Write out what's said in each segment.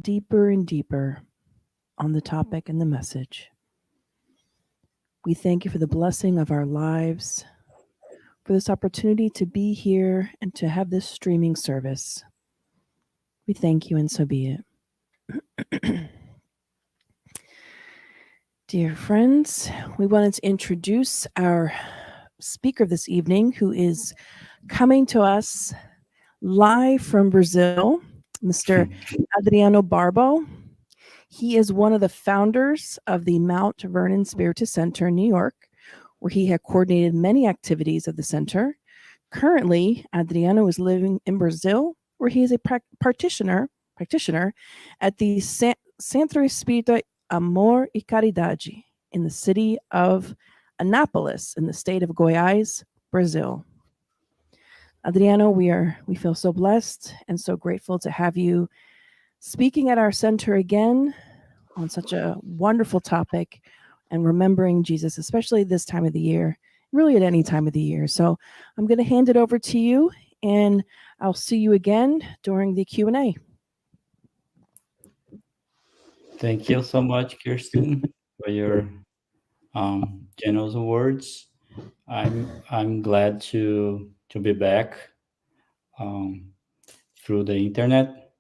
deeper and deeper on the topic and the message. We thank you for the blessing of our lives, for this opportunity to be here and to have this streaming service. We thank you, and so be it. Dear friends, we wanted to introduce our speaker this evening, who is coming to us live from Brazil, Mr. Adriano Barbo. He is one of the founders of the Mount Vernon Spiritist Center in New York, where he had coordinated many activities of the center. Currently, Adriano is living in Brazil, where he is a practitioner at the Centro Espirita Amor e Caridade in the city of Anapolis in the state of Goiás, Brazil. Adriano, we feel so blessed and so grateful to have you speaking at our center again on such a wonderful topic and remembering Jesus, especially this time of the year, really at any time of the year. So I'm going to hand it over to you, and I'll see you again during the Q&A. Thank you so much, Kirsten, for your generous words. I'm glad to be back um, through the internet.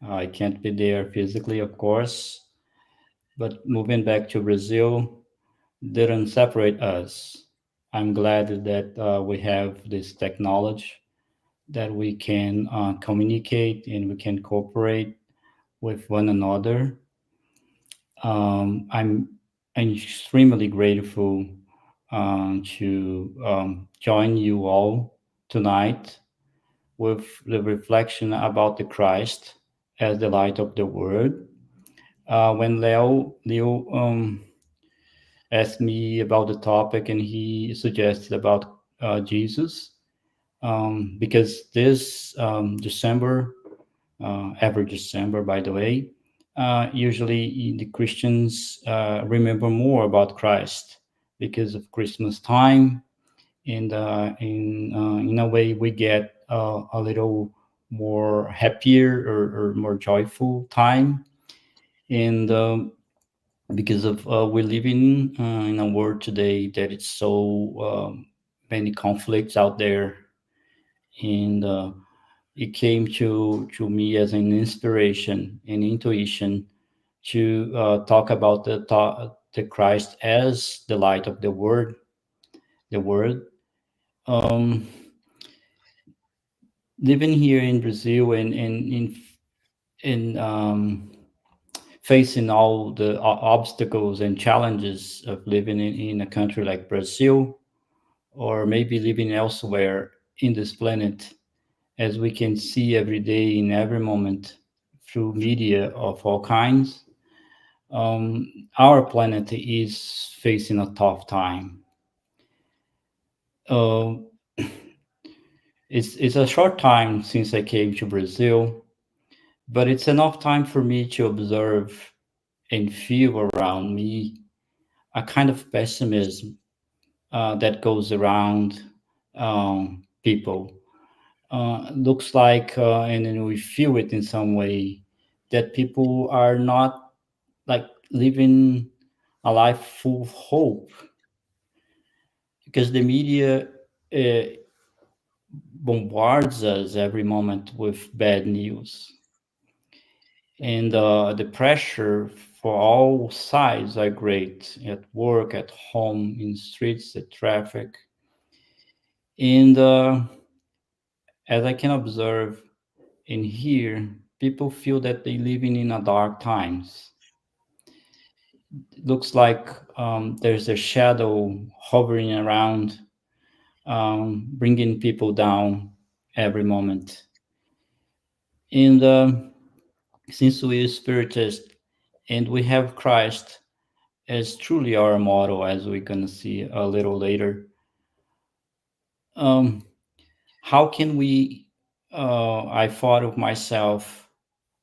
I can't be there physically, of course, but moving back to Brazil didn't separate us. I'm glad that we have this technology that we can communicate and we can cooperate with one another. I'm extremely grateful to join you all tonight with the reflection about the Christ as the light of the world. When Leo asked me about the topic and he suggested about Jesus, because this December, every December, by the way, usually the Christians remember more about Christ because of Christmas time, and in a way we get a little more happier or more joyful time, and because of we live in a world today that it's so many conflicts out there, and it came to me as an inspiration and intuition to talk about the Christ as the light of the world. The world. Um, Living here in Brazil and in facing all the obstacles and challenges of living in a country like Brazil, or maybe living elsewhere in this planet, as we can see every day in every moment through media of all kinds. Our planet is facing a tough time. Uh, it's a short time since I came to Brazil, but it's enough time for me to observe and feel around me a kind of pessimism that goes around people. Looks like, and then we feel it in some way, that people are not like living a life full of hope, because the media uh, bombards us every moment with bad news, and the pressure for all sides are great at work, at home, in streets, at traffic, and as I can observe and hear, people feel that they living in a dark times. It looks like there's a shadow hovering around, bringing people down every moment. And since we are spiritist and we have Christ as truly our model, as we're going to see a little later, um, how can we? I thought of myself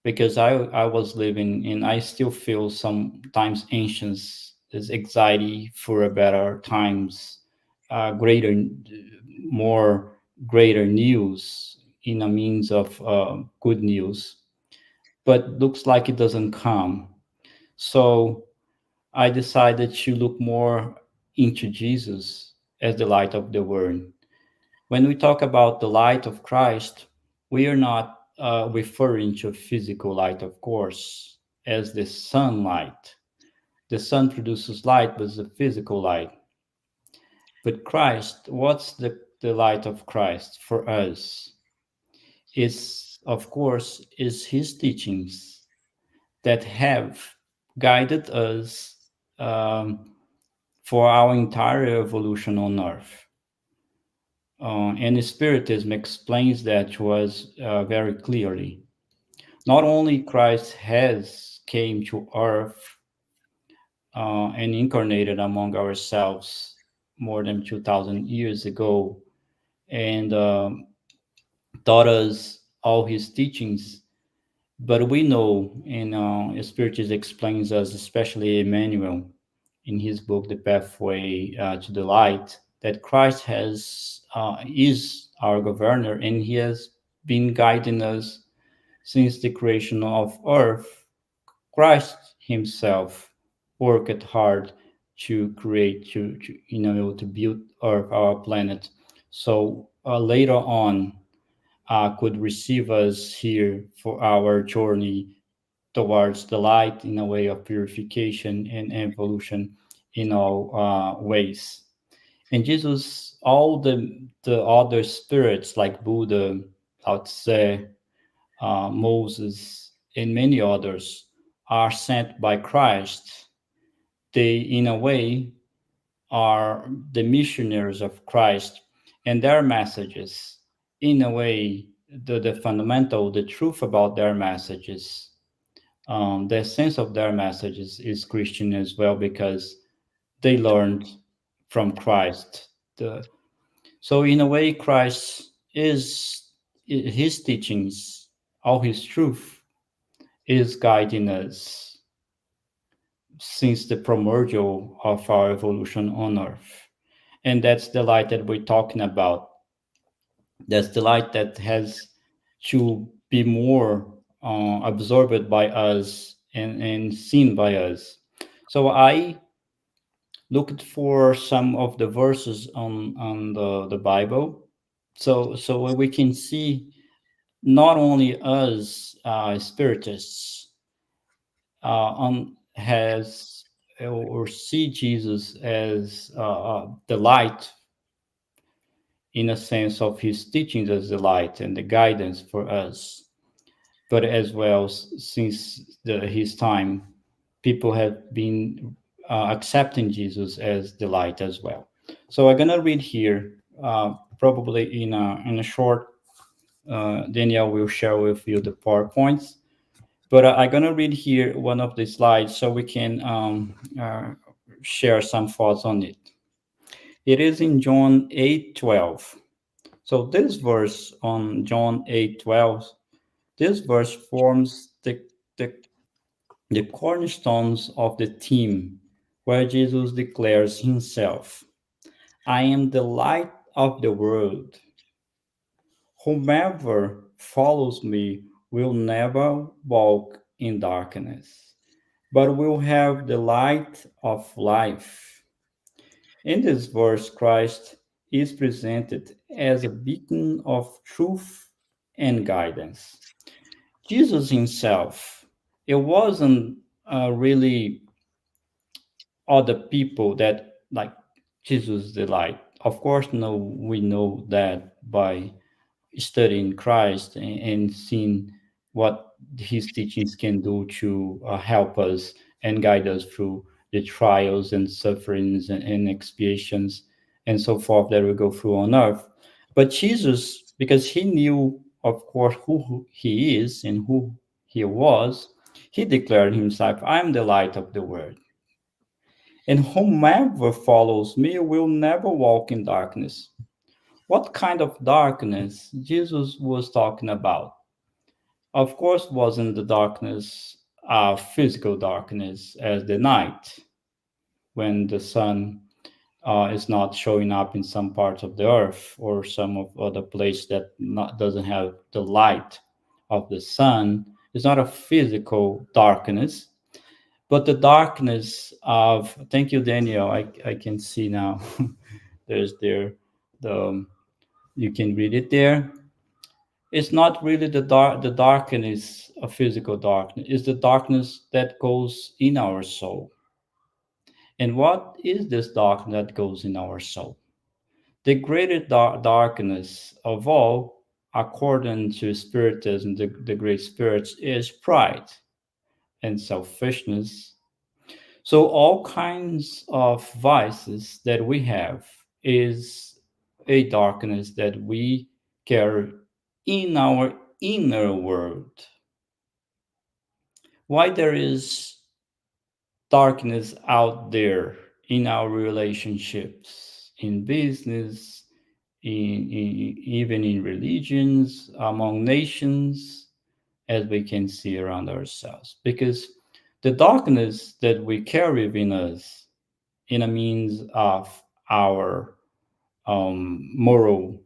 because I was living and I still feel sometimes anxious, this anxiety for a better times, greater, more greater news in a means of good news. but looks like it doesn't come. So I decided to look more into Jesus as the light of the world. When we talk about the light of Christ, we are not referring to physical light, of course, as the sunlight. The sun produces light, but it's a physical light. But Christ, what's the light of Christ for us? Is, of course, is his teachings that have guided us for our entire evolution on Earth. And Spiritism explains that to us very clearly. Not only Christ has came to Earth and incarnated among ourselves more than 2,000 years ago and taught us all his teachings, but we know, and Spiritism explains us, especially Emmanuel, in his book, The Pathway to the Light, that Christ is our governor, and he has been guiding us since the creation of earth. Christ himself worked hard to create, to build earth, our planet. So later on, could receive us here for our journey towards the light in a way of purification and evolution in all ways. And Jesus, all the other spirits like Buddha, Lao Tse, Moses, and many others are sent by Christ. They, in a way, are the missionaries of Christ, and their messages, in a way, the fundamental, the truth about their messages, the essence of their messages is Christian as well because they learned from Christ. So, in a way, Christ is his teachings, all his truth is guiding us since the primordial of our evolution on Earth. And that's the light that we're talking about. That's the light that has to be more absorbed by us and seen by us. So I looked for some of the verses on the Bible. So we can see not only us spiritists on has or see Jesus as the light in a sense of his teachings as the light and the guidance for us, but as well since his time, people have been accepting Jesus as the light as well. So I'm gonna read here, probably in a short. Danielle will share with you the PowerPoints, but I'm gonna read here one of the slides so we can share some thoughts on it. It is in John 8:12. So this verse on John 8:12, this verse forms the cornerstones of the theme where Jesus declares himself, I am the light of the world. Whomever follows me will never walk in darkness, but will have the light of life. In this verse, Christ is presented as a beacon of truth and guidance. Jesus himself, it wasn't really other people that like Jesus the light. Of course, no, we know that by studying Christ and seeing what his teachings can do to help us and guide us through the trials and sufferings and expiations and so forth that we go through on earth. But Jesus, because he knew, of course, who he is and who he was, he declared himself, I am the light of the world. And whomever follows me will never walk in darkness. What kind of darkness Jesus was talking about? Of course, wasn't the darkness physical darkness as the night when the sun is not showing up in some parts of the earth or some of other place that doesn't have the light of the sun. It's not a physical darkness, but the darkness of, thank you, Daniel. I can see now. There's there the you can read it there. It's not really the darkness of physical darkness. It's the darkness that goes in our soul. And what is this darkness that goes in our soul? The greatest darkness of all, according to Spiritism, the great spirits, is pride and selfishness. So all kinds of vices that we have is a darkness that we carry in our inner world. Why there is darkness out there in our relationships, in business, even in religions, among nations, as we can see around ourselves. Because the darkness that we carry within us, in a means of our moral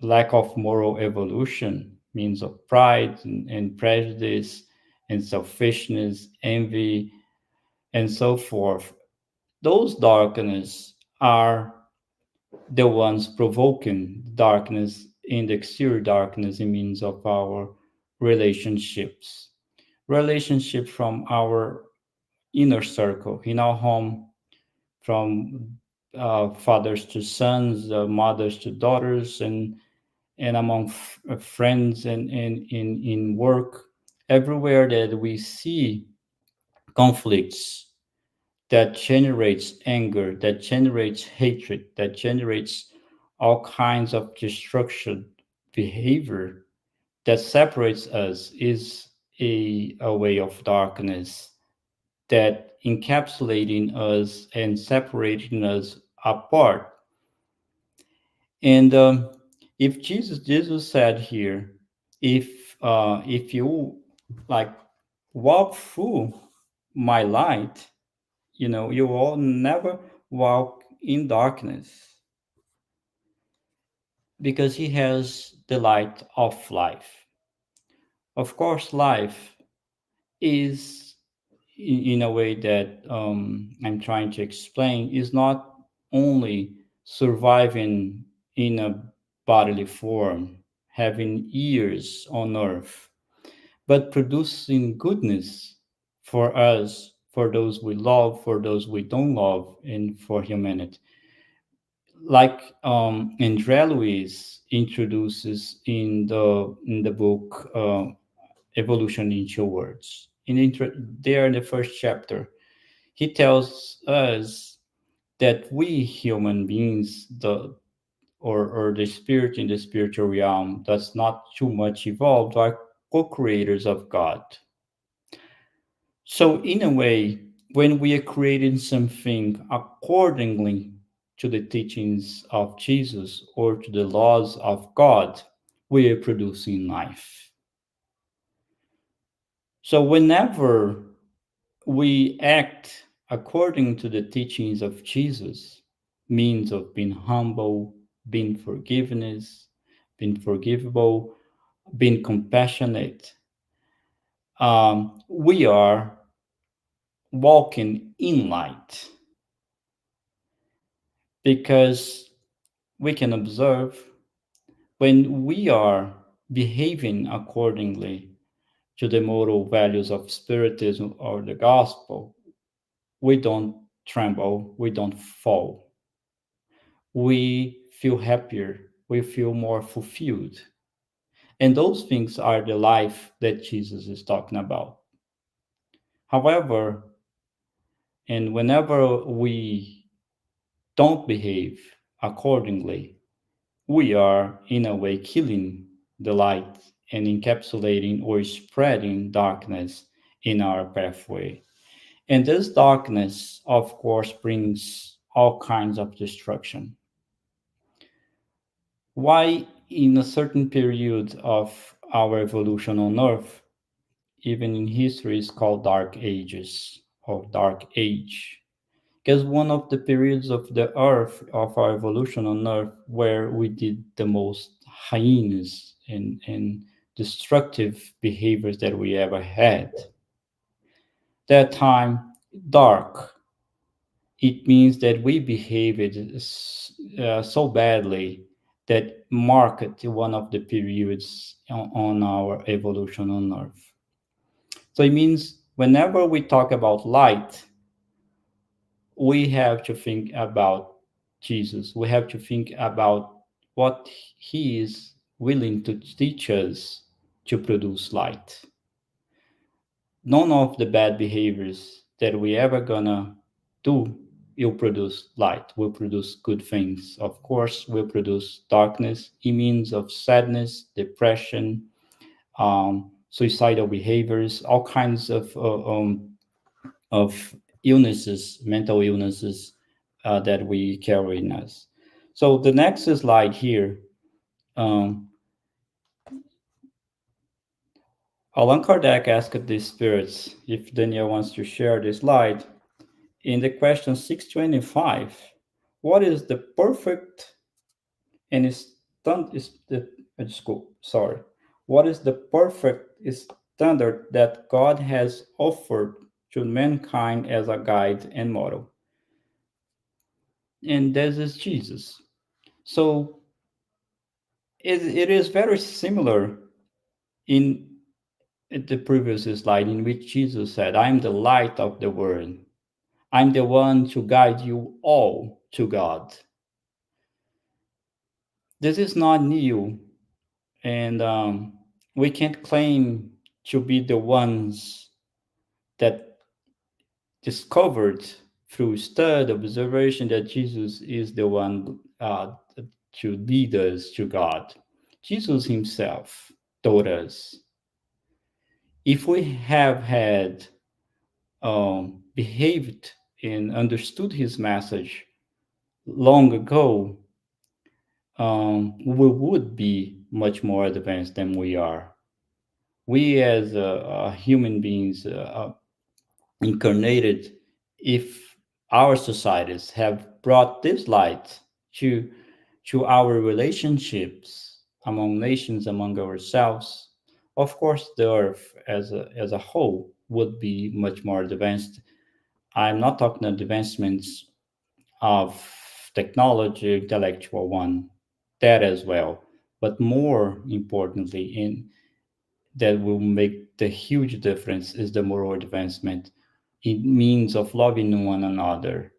lack of moral evolution, means of pride and prejudice and selfishness, envy, and so forth. Those darkness are the ones provoking darkness in the exterior darkness in means of our relationships. Relationship from our inner circle, in our home, from fathers to sons, mothers to daughters, and among friends and in work, everywhere that we see conflicts that generates anger, that generates hatred, that generates all kinds of destruction behavior that separates us is a way of darkness that encapsulating us and separating us apart. And if Jesus said here, if you like walk through my light, you will never walk in darkness because he has the light of life. Of course, life is in a way that I'm trying to explain is not only surviving in a bodily form, having years on earth, but producing goodness for us, for those we love, for those we don't love, and for humanity. Like Andrea Luiz introduces in the book Evolution in Two Words. There in the first chapter, he tells us that we human beings, or the spirit in the spiritual realm, that's not too much evolved, are co-creators of God. So in a way, when we are creating something accordingly to the teachings of Jesus or to the laws of God, we are producing life. So whenever we act according to the teachings of Jesus, means of being humble, being forgiveness, being forgivable, being compassionate, we are walking in light because we can observe when we are behaving accordingly to the moral values of Spiritism or the gospel, we don't tremble, we don't fall. We feel happier, we feel more fulfilled. And those things are the life that Jesus is talking about. However, and whenever we don't behave accordingly, we are in a way killing the light and encapsulating or spreading darkness in our pathway. And this darkness, of course, brings all kinds of destruction. Why, in a certain period of our evolution on Earth, even in history, is called Dark Ages or Dark Age? Because one of the periods of the Earth, of our evolution on Earth, where we did the most hyenas and destructive behaviors that we ever had. That time, dark, it means that we behaved so badly that marked one of the periods on our evolution on Earth. So it means whenever we talk about light, we have to think about Jesus. We have to think about what he is willing to teach us to produce light. None of the bad behaviors that we ever gonna do will produce light, will produce good things. Of course, will produce darkness, it means of sadness, depression, suicidal behaviors, all kinds of illnesses, mental illnesses that we carry in us. So the next slide here, um, Allan Kardec asked the spirits if Daniel wants to share this slide. In the question 625, what is the perfect and is the school? Sorry, what is the perfect standard that God has offered to mankind as a guide and model? And this is Jesus. So it is very similar in the previous slide in which Jesus said, I'm the light of the world. I'm the one to guide you all to God. This is not new, and we can't claim to be the ones that discovered through study, observation, that Jesus is the one to lead us to God. Jesus himself told us, if we have had behaved and understood his message long ago, we would be much more advanced than we are. We as human beings incarnated, if our societies have brought this light to our relationships among nations, among ourselves, of course the earth as a whole would be much more advanced. I'm not talking advancements of technology, intellectual one, that as well, but more importantly, in that will make the huge difference is the moral advancement. It means of loving one another,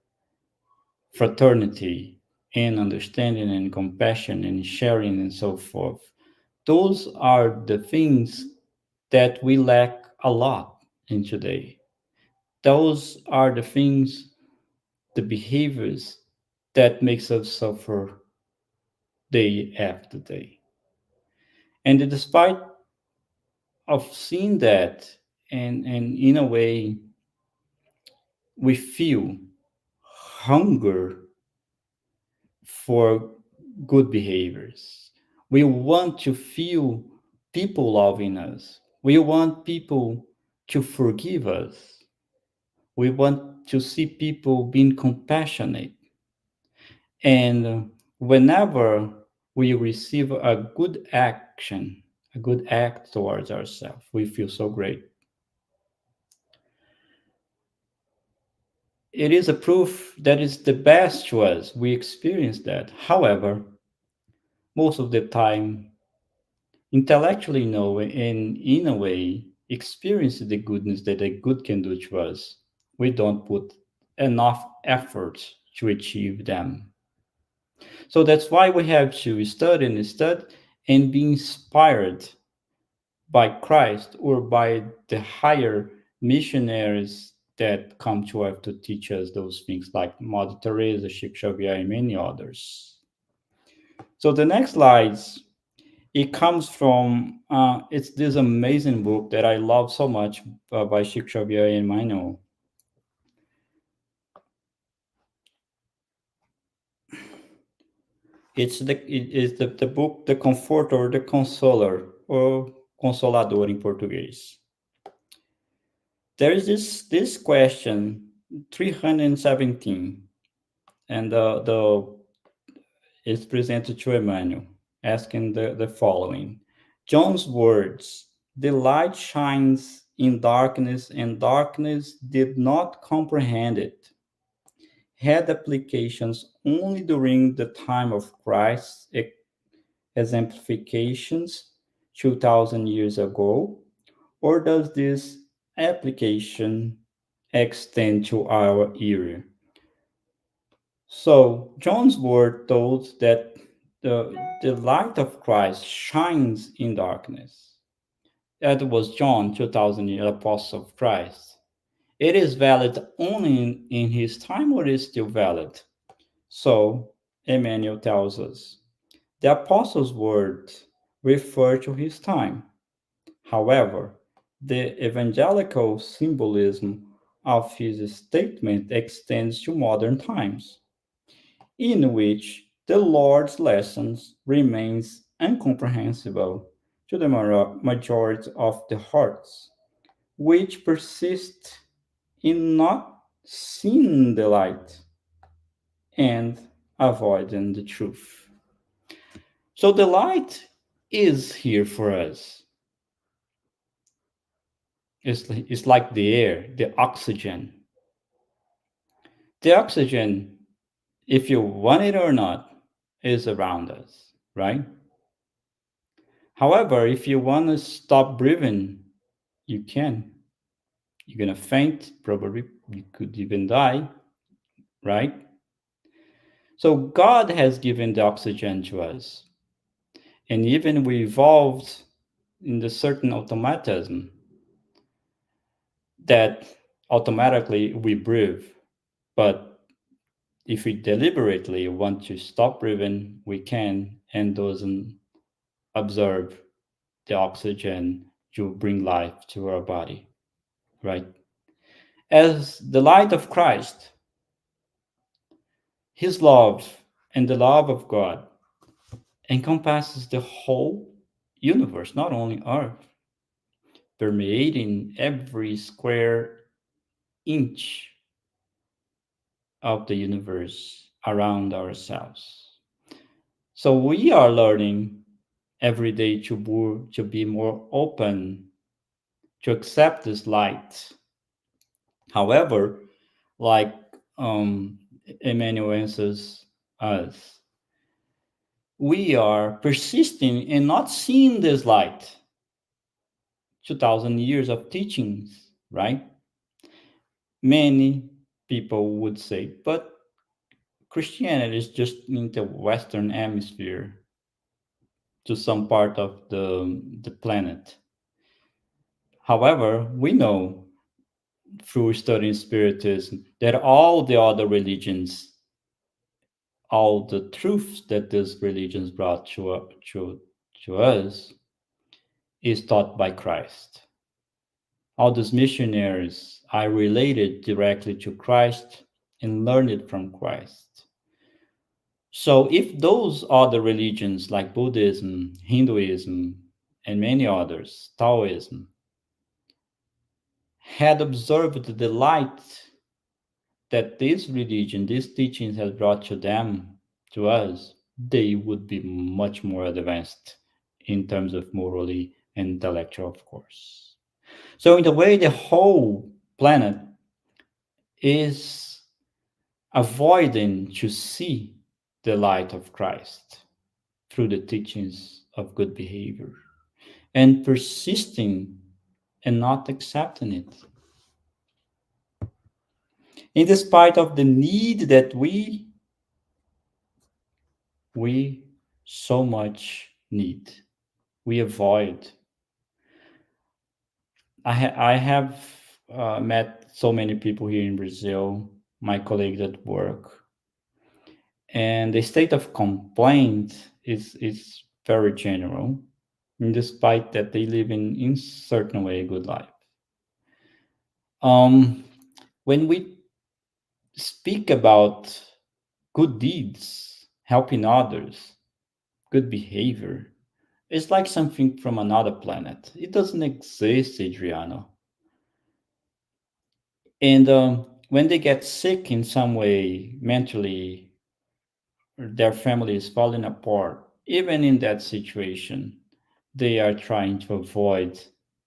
fraternity, and understanding and compassion and sharing and so forth. Those are the things that we lack a lot in today. Those are the things, the behaviors that makes us suffer day after day. And despite of seeing that, and in a way, we feel hunger for good behaviors. We want to feel people loving us. We want people to forgive us. We want to see people being compassionate. And whenever we receive a good action, a good act towards ourselves, we feel so great. It is a proof that is the best to us. We experience that. However, most of the time, intellectually know and in a way experience the goodness that a good can do to us, we don't put enough effort to achieve them. So that's why we have to study and be inspired by Christ or by the higher missionaries that come to earth to teach us those things, like Mother Teresa, Chico Xavier, and many others. So the next slides, it comes from it's this amazing book that I love so much by Chico Xavier and Manuel. It is the book The Comforter, the Consoler, or Consolador in Portuguese. There is this question 317, and the is presented to Emmanuel, asking the following: John's words, the light shines in darkness, and darkness did not comprehend it, had applications only during the time of Christ's exemplifications 2000 years ago, or does this application extend to our era? So, John's word told that the light of Christ shines in darkness. That was John, 2000 year apostle of Christ. It is valid only in his time, or is still valid? So, Emmanuel tells us the apostle's words refer to his time. However, the evangelical symbolism of his statement extends to modern times, in which the Lord's lessons remains incomprehensible to the majority of the hearts, which persist in not seeing the light and avoiding the truth. So the light is here for us. It's like the air, the oxygen. The oxygen, if you want it or not, is around us, right? However, if you want to stop breathing, you can. You're going to faint, probably you could even die, right? So God has given the oxygen to us. And even we evolved in the certain automatism that automatically we breathe. But if we deliberately want to stop breathing, we can and doesn't absorb the oxygen to bring life to our body, right? As the light of Christ, his love and the love of God encompasses the whole universe, not only Earth, permeating every square inch of the universe around ourselves. So we are learning every day to be more open, to accept this light. However, like Emmanuel answers us, we are persisting in not seeing this light. 2000 years of teachings, right? Many people would say, but Christianity is just in the Western hemisphere to some part of the planet. However, we know through studying Spiritism that all the other religions, all the truths that these religions brought to us, is taught by Christ. All these missionaries are related directly to Christ and learned it from Christ. So if those other religions like Buddhism, Hinduism, and many others, Taoism, had observed the light that this religion, these teachings has brought to them, to us, they would be much more advanced in terms of morally and intellectual, of course. So in the way, the whole planet is avoiding to see the light of Christ through the teachings of good behavior and persisting and not accepting it. In despite of the need that we so much need, we avoid. I have met so many people here in Brazil, my colleagues at work, and the state of complaint is very general, despite that they live in certain way a good life. Um, when we speak about good deeds, helping others, good behavior, it's like something from another planet. It doesn't exist, Adriano. And when they get sick in some way, mentally, their family is falling apart, even in that situation, They are trying to avoid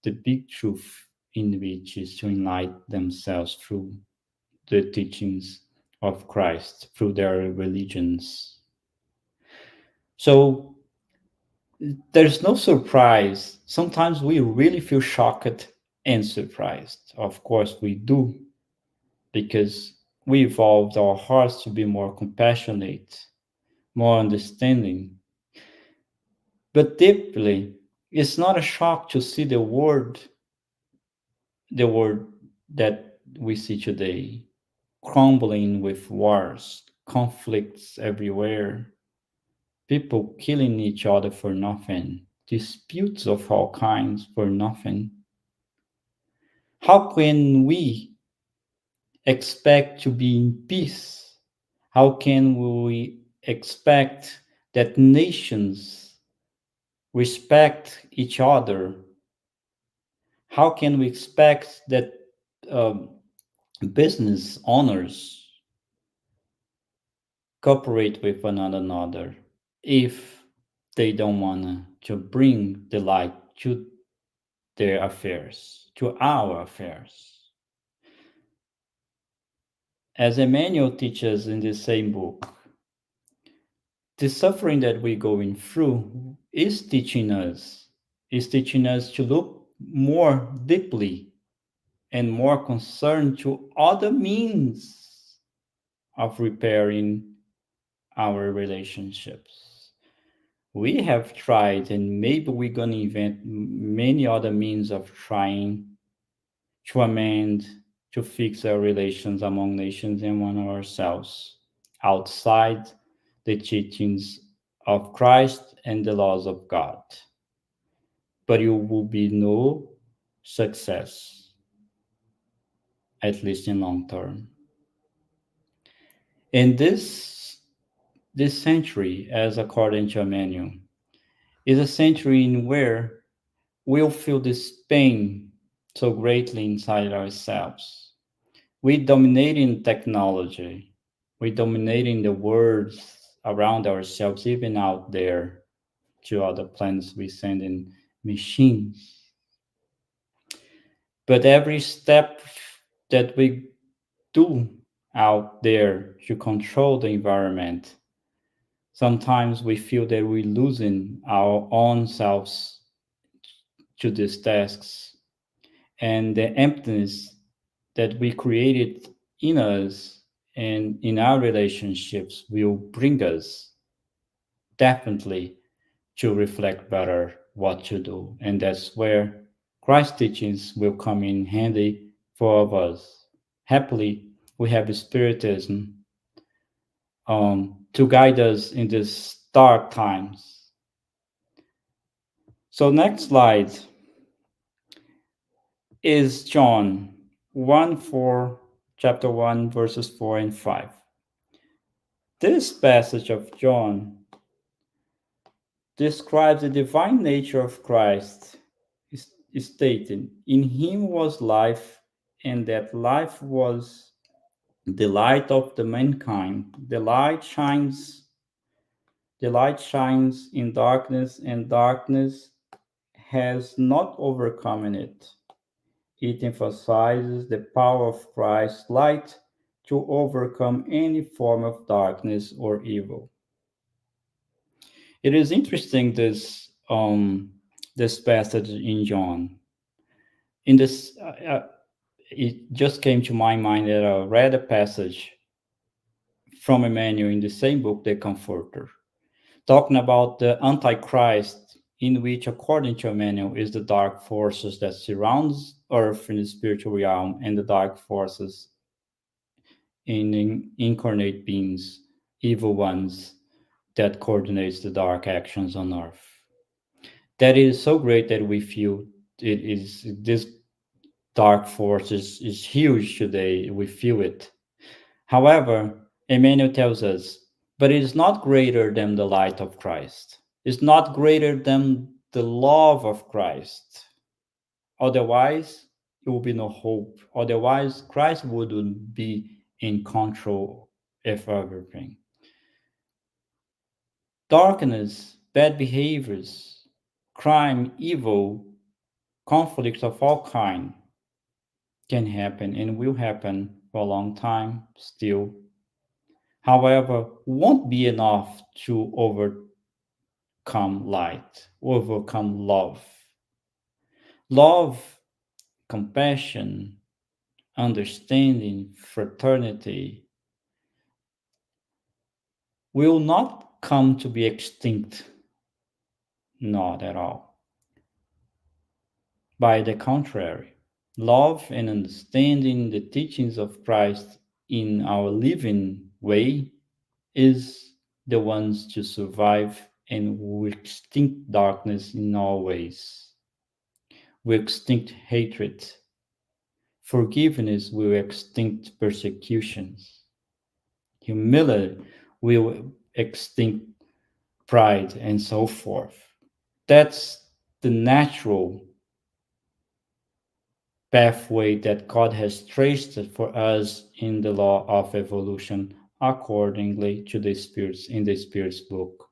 the big truth, in which is to enlighten themselves through the teachings of Christ, through their religions. So there's no surprise. Sometimes we really feel shocked and surprised. Of course, we do, because we evolved our hearts to be more compassionate, more understanding. But deeply, it's not a shock to see the world that we see today, crumbling with wars, conflicts everywhere, people killing each other for nothing, disputes of all kinds for nothing. How can we expect to be in peace? How can we expect that nations respect each other? How can we expect that um, business owners cooperate with one another if they don't want to bring the light to their affairs, to our affairs? As Emmanuel teaches in the same book, the suffering that we're going through is teaching us to look more deeply and more concerned to other means of repairing our relationships. We have tried, and maybe we're going to invent many other means of trying to amend, to fix our relations among nations and among ourselves outside the teachings of Christ and the laws of God. But it will be no success, at least in long term. And this century, as according to Emmanuel, is a century in where we'll feel this pain so greatly inside ourselves. We dominating technology, we dominating the words around ourselves, even out there to other planets. We send in machines. But every step that we do out there to control the environment, sometimes we feel that we're losing our own selves to these tasks, and the emptiness that we created in us and in our relationships will bring us definitely to reflect better what to do. And that's where Christ's teachings will come in handy for all of us. Happily, we have Spiritism to guide us in these dark times. So, next slide is John 1 4, chapter 1, verses 4 and 5. This passage of John describes the divine nature of Christ, stating, "In him was life, and that life was the light of the mankind. The light shines in darkness, and darkness has not overcome it." It emphasizes the power of Christ's light to overcome any form of darkness or evil. It is interesting this passage in John. In this, it just came to my mind that I read a passage from Emmanuel in the same book, The Comforter, talking about the Antichrist, in which, according to Emmanuel, is the dark forces that surrounds Earth in the spiritual realm, and the dark forces in incarnate beings, evil ones that coordinates the dark actions on Earth. That is so great that we feel it is this dark force is huge today. We feel it. However, Emmanuel tells us, but it is not greater than the light of Christ. It's not greater than the love of Christ. Otherwise, it will be no hope. Otherwise, Christ wouldn't be in control of everything. Darkness, bad behaviors, crime, evil, conflicts of all kind can happen and will happen for a long time still. However, won't be enough to overcome light, overcome love. Love, compassion, understanding, fraternity will not come to be extinct, not at all. By the contrary, love and understanding the teachings of Christ in our living way is the ones to survive and will extinct darkness in all ways, will extinct hatred. Forgiveness will extinct persecutions. Humility will extinct pride and so forth. That's the natural pathway that God has traced for us in the law of evolution accordingly to the spirits in the spirit's book.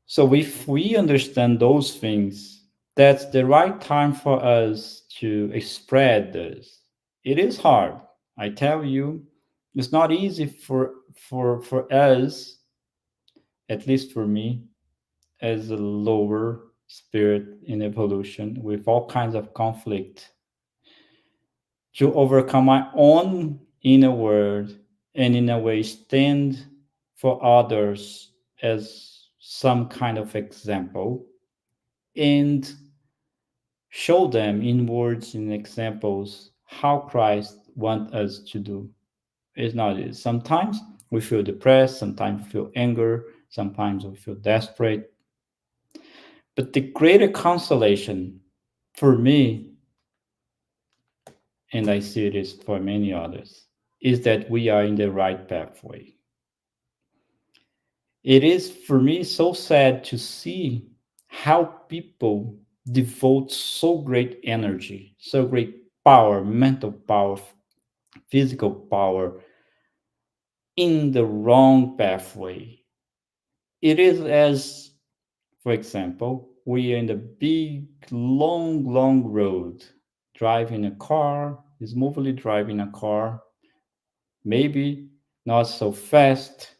So if we understand those things, that's the right time for us to spread this. It is hard. I tell you, it's not easy for us, at least for me, as a lower spirit in evolution with all kinds of conflict to overcome my own inner world and in a way stand for others as some kind of example and show them in words and examples how Christ wants us to do. It's not easy. Sometimes we feel depressed, sometimes we feel anger, sometimes we feel desperate. But the greater consolation for me, and I see this for many others, is that we are in the right pathway. It is for me so sad to see how people devote so great energy, so great power, mental power, physical power in the wrong pathway. It is as, for example, we are in the big, long road, driving a car, smoothly driving a car, maybe not so fast,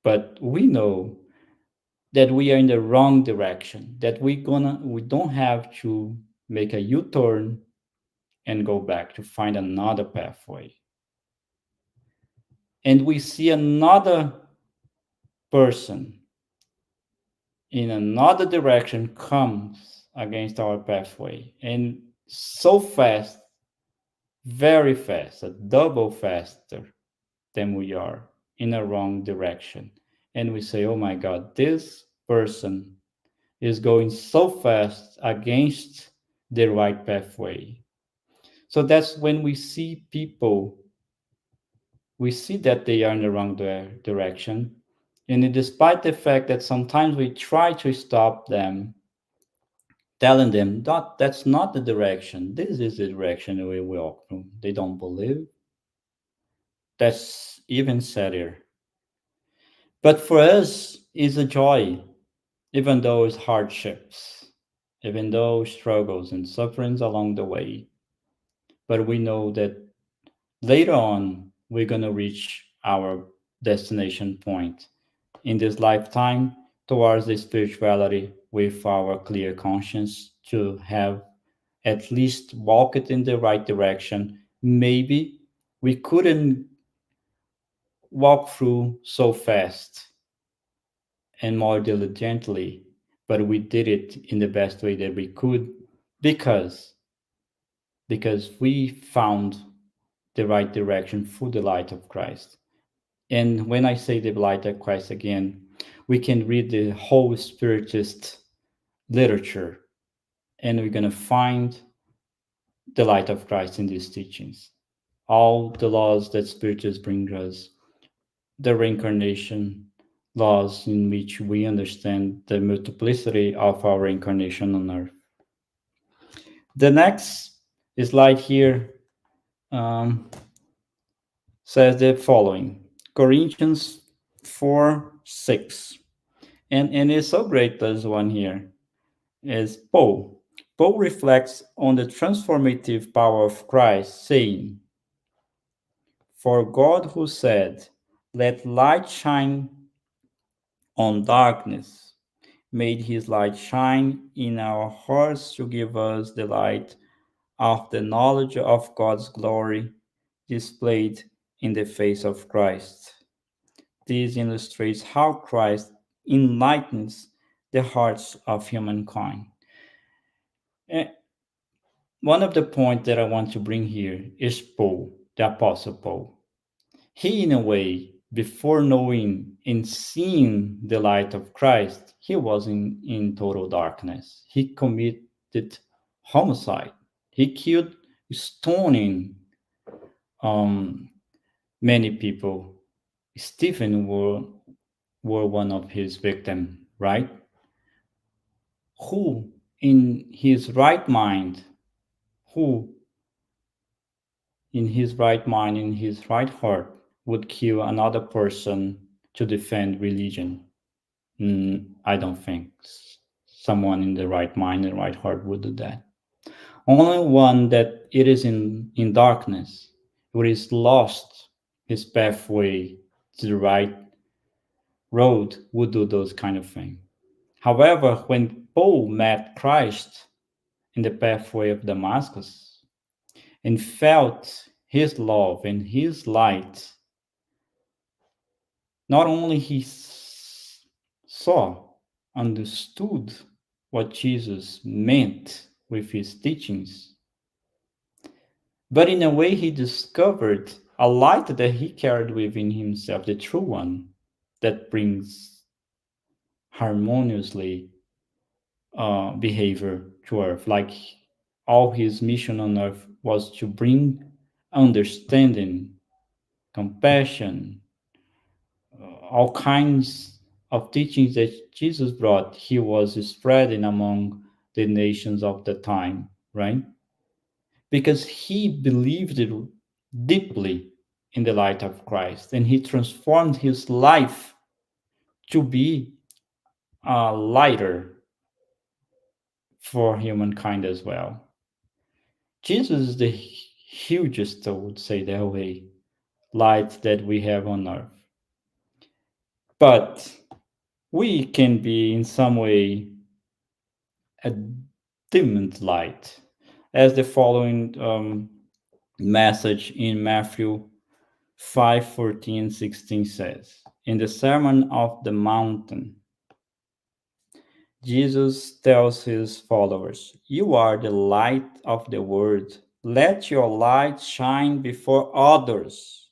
but we know that we are in the wrong direction, that we don't have to make a U-turn and go back to find another pathway. And we see another person in another direction comes against our pathway and so fast, very fast, a double faster than we are in a wrong direction. And we say, oh my God, this person is going so fast against the right pathway. So that's when we see people, we see that they are in the wrong direction. And despite the fact that sometimes we try to stop them, telling them that that's not the direction, this is the direction we walk through. They don't believe. That's even sadder. But for us, it's a joy, even though it's hardships, even though struggles and sufferings along the way. But we know that later on, we're going to reach our destination point in this lifetime towards the spirituality with our clear conscience to have at least walk it in the right direction. Maybe we couldn't walk through so fast and more diligently, but we did it in the best way that we could because we found the right direction through the light of Christ. And when I say the light of Christ again, we can read the whole Spiritist literature and we're going to find the light of Christ in these teachings. All the laws that Spiritists bring us, the reincarnation laws in which we understand the multiplicity of our incarnation on earth. The next slide here says the following: Corinthians 4:6. And it's so great, this one here is Paul. Paul reflects on the transformative power of Christ, saying, "For God who said, 'Let light shine on darkness,' made his light shine in our hearts to give us the light of the knowledge of God's glory displayed in the face of Christ." This illustrates how Christ enlightens the hearts of humankind. And one of the points that I want to bring here is Paul, the Apostle Paul. He, in a way, before knowing and seeing the light of Christ, he was in total darkness. He committed homicide. He killed, stoning um, many people. Stephen were one of his victims, right? Who in his right mind, who in his right mind, in his right heart, would kill another person to defend religion? I don't think someone in the right mind and right heart would do that. Only one that it is in darkness, who is lost his pathway to the right road, would do those kind of things. However, when Paul met Christ in the pathway of Damascus and felt his love and his light, not only he saw, understood what Jesus meant with his teachings, but in a way he discovered a light that he carried within himself, the true one that brings harmoniously behavior to earth. Like all his mission on earth was to bring understanding, compassion, all kinds of teachings that Jesus brought, he was spreading among the nations of the time, right? Because he believed it deeply in the light of Christ and he transformed his life to be a lighter for humankind as well. Jesus is the hugest, I would say that way, light that we have on earth. But we can be in some way a dimmed light, as the following message in Matthew 5:14-16 says. In the Sermon of the Mountain, Jesus tells his followers, "You are the light of the world. Let your light shine before others,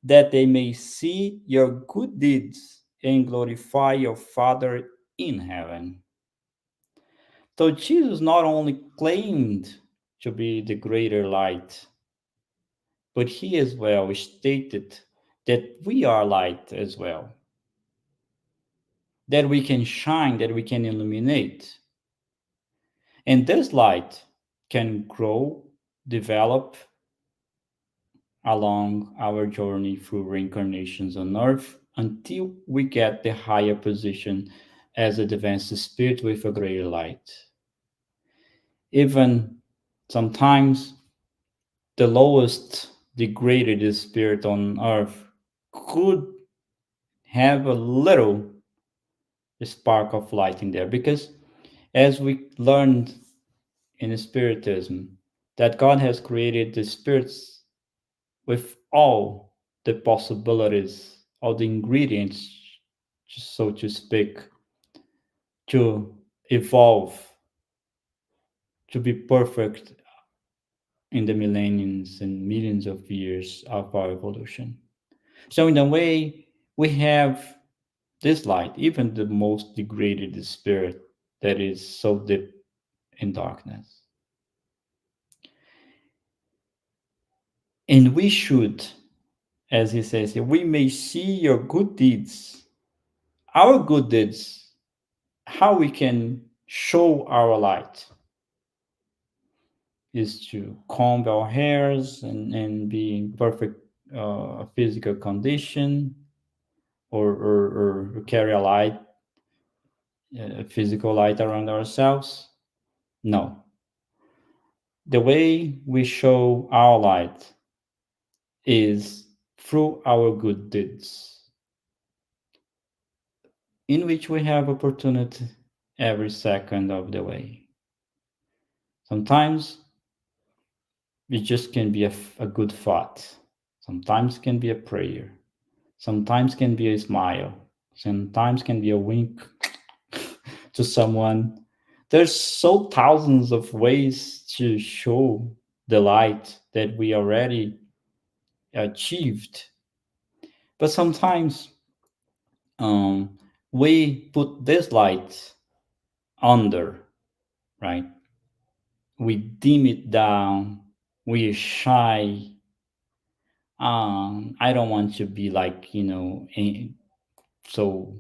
that they may see your good deeds and glorify your Father in heaven." So Jesus not only claimed to be the greater light, but he as well stated that we are light as well, that we can shine, that we can illuminate. And this light can grow, develop along our journey through reincarnations on earth until we get the higher position as a advanced spirit with a greater light. Even sometimes the lowest degraded spirit on earth could have a little spark of light in there, because as we learned in spiritism, that God has created the spirits with all the possibilities, all the ingredients, so to speak, to evolve, to be perfect in the millenniums and millions of years of our evolution. So in a way, we have this light, even the most degraded spirit that is so deep in darkness. And we should, as he says here, we may see your good deeds, our good deeds, how we can show our light is to comb our hairs and be in perfect physical condition, or carry a light physical light around ourselves. No, the way we show our light is through our good deeds, in which we have opportunity every second of the way. Sometimes it just can be a good thought. Sometimes can be a prayer. Sometimes can be a smile. Sometimes can be a wink to someone. There's so thousands of ways to show the light that we already achieved. But sometimes we put this light under, right? We dim it down. We shy. I don't want to be like, so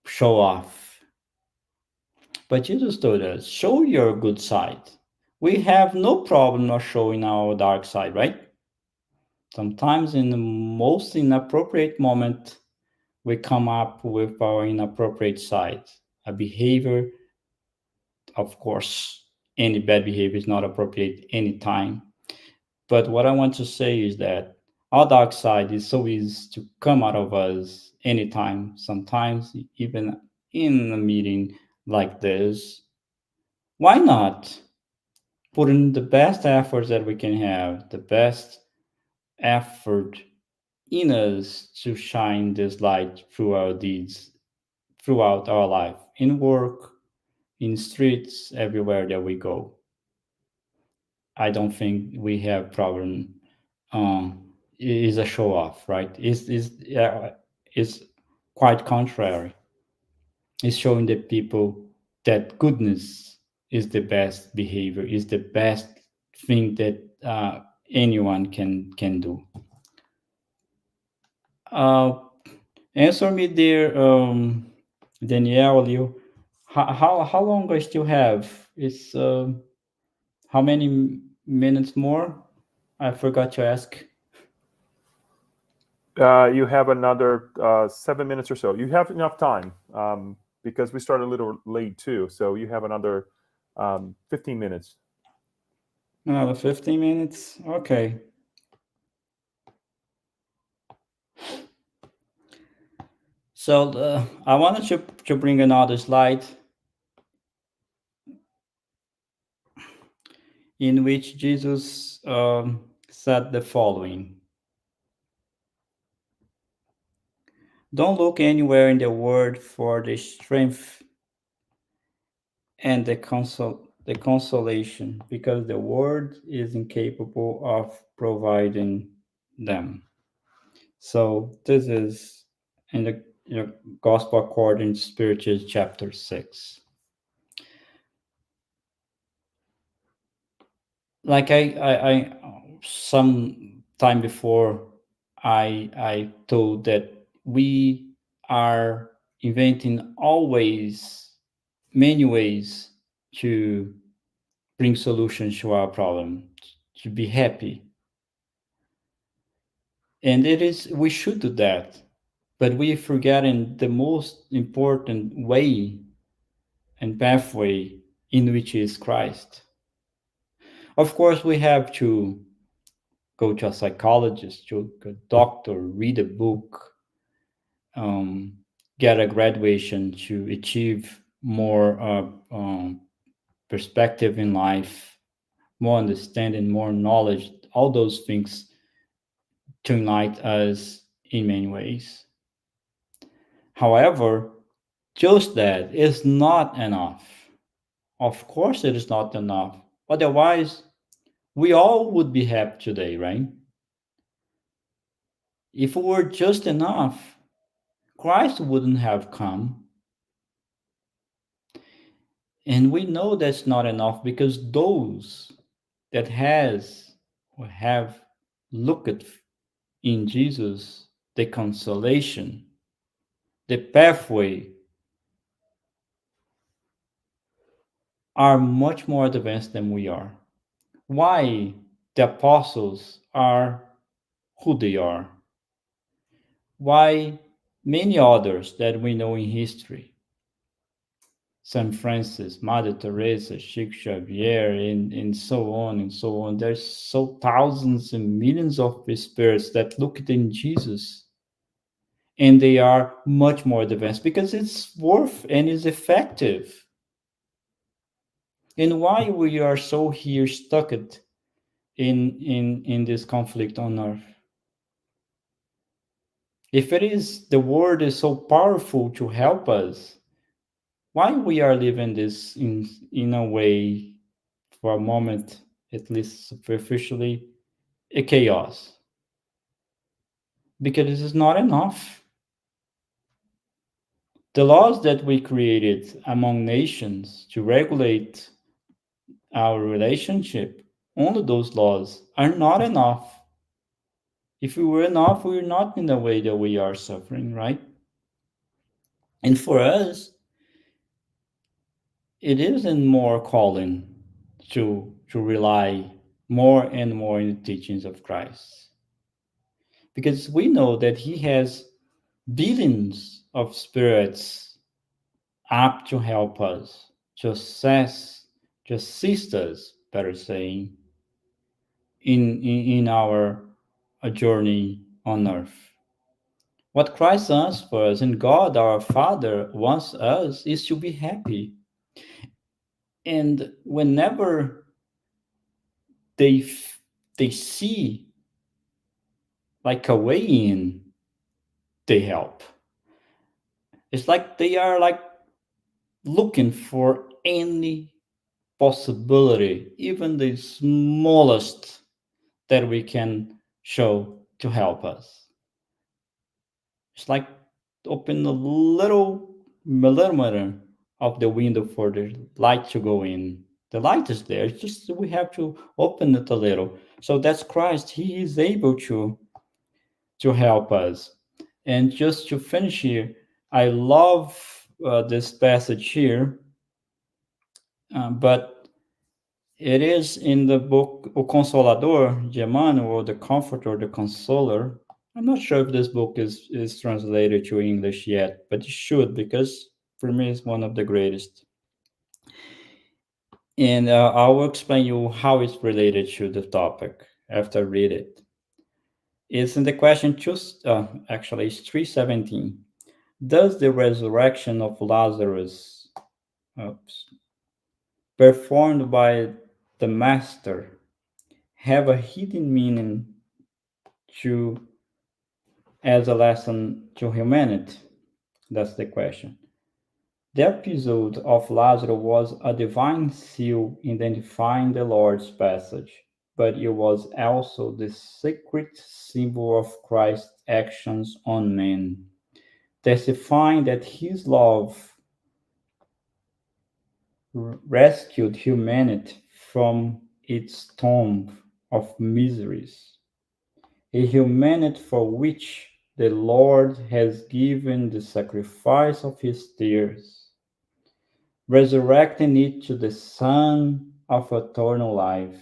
show off. But Jesus told us, show your good side. We have no problem of showing our dark side, right? Sometimes in the most inappropriate moment, we come up with our inappropriate side. A behavior, of course, any bad behavior is not appropriate anytime. But what I want to say is that our dark side is so easy to come out of us anytime, sometimes even in a meeting like this. Why not put in the best efforts that we can have, the best effort in us to shine this light through our deeds throughout our life, in work, in streets, everywhere that we go. I don't think we have problem. Is a show off, right? Is quite contrary. It's showing the people that goodness is the best behavior, is the best thing that anyone can do. Uh, Answer me there, Danielle. You, how long I still have? It's how many minutes more? I forgot to ask. You have another 7 minutes or so. You have enough time because we started a little late too. So you have another 15 minutes. Another 15 minutes. Okay. So I wanted to bring another slide in which Jesus said the following: don't look anywhere in the world for the strength and the consolation, because the world is incapable of providing them. So this is in the Gospel according to Spiritus, chapter 6. Like some time before, I told that we are inventing always many ways to bring solutions to our problem, to be happy. And it is, we should do that, but we forgetting the most important way and pathway, in which is Christ. Of course, we have to go to a psychologist, to a doctor, read a book, um, get a graduation to achieve more perspective in life, more understanding, more knowledge, all those things to unite us in many ways. However, just that is not enough. Of course, it is not enough. Otherwise, we all would be happy today, right? If it were just enough, Christ wouldn't have come. And we know that's not enough because those that has or have looked in Jesus the consolation, the pathway, are much more advanced than we are. Why the apostles are who they are? Why many others that we know in history? St. Francis, Mother Teresa, Chico Xavier, and so on and so on. There's so thousands and millions of spirits that look in Jesus, and they are much more advanced because it's worth and is effective. And why we are so here stuck in this conflict on earth? If it is the word is so powerful to help us, why we are living this in a way, for a moment, at least superficially, a chaos? Because this is not enough. The laws that we created among nations to regulate our relationship, only those laws are not enough. If we were enough, we were not in the way that we are suffering, right? And for us, it isn't more calling to rely more and more in the teachings of Christ. Because we know that he has billions of spirits up to help us, to assist us, better saying, in our journey on earth. What Christ wants for us and God our Father wants us is to be happy. And whenever they they see like a way in, they help. It's like they are like looking for any possibility, even the smallest, that we can show to help us. It's like open a little millimeter of the window for the light to go in. The light is there. It's just we have to open it a little. So that's Christ. He is able to help us. And just to finish here, I love this passage here, but it is in the book O Consolador de Emmanuel, the Comforter, the Consoler. I'm not sure if this book is translated to English yet, but it should, because for me it's one of the greatest. And I will explain you how it's related to the topic after I read it. It's in the question two, actually it's 317. Does the resurrection of Lazarus, performed by the Master, have a hidden meaning to as a lesson to humanity? That's the question. The episode of Lazarus was a divine seal identifying the Lord's passage, but it was also the sacred symbol of Christ's actions on men, testifying that his love rescued humanity from its tomb of miseries, a humanity for which the Lord has given the sacrifice of his tears, resurrecting it to the Son of eternal life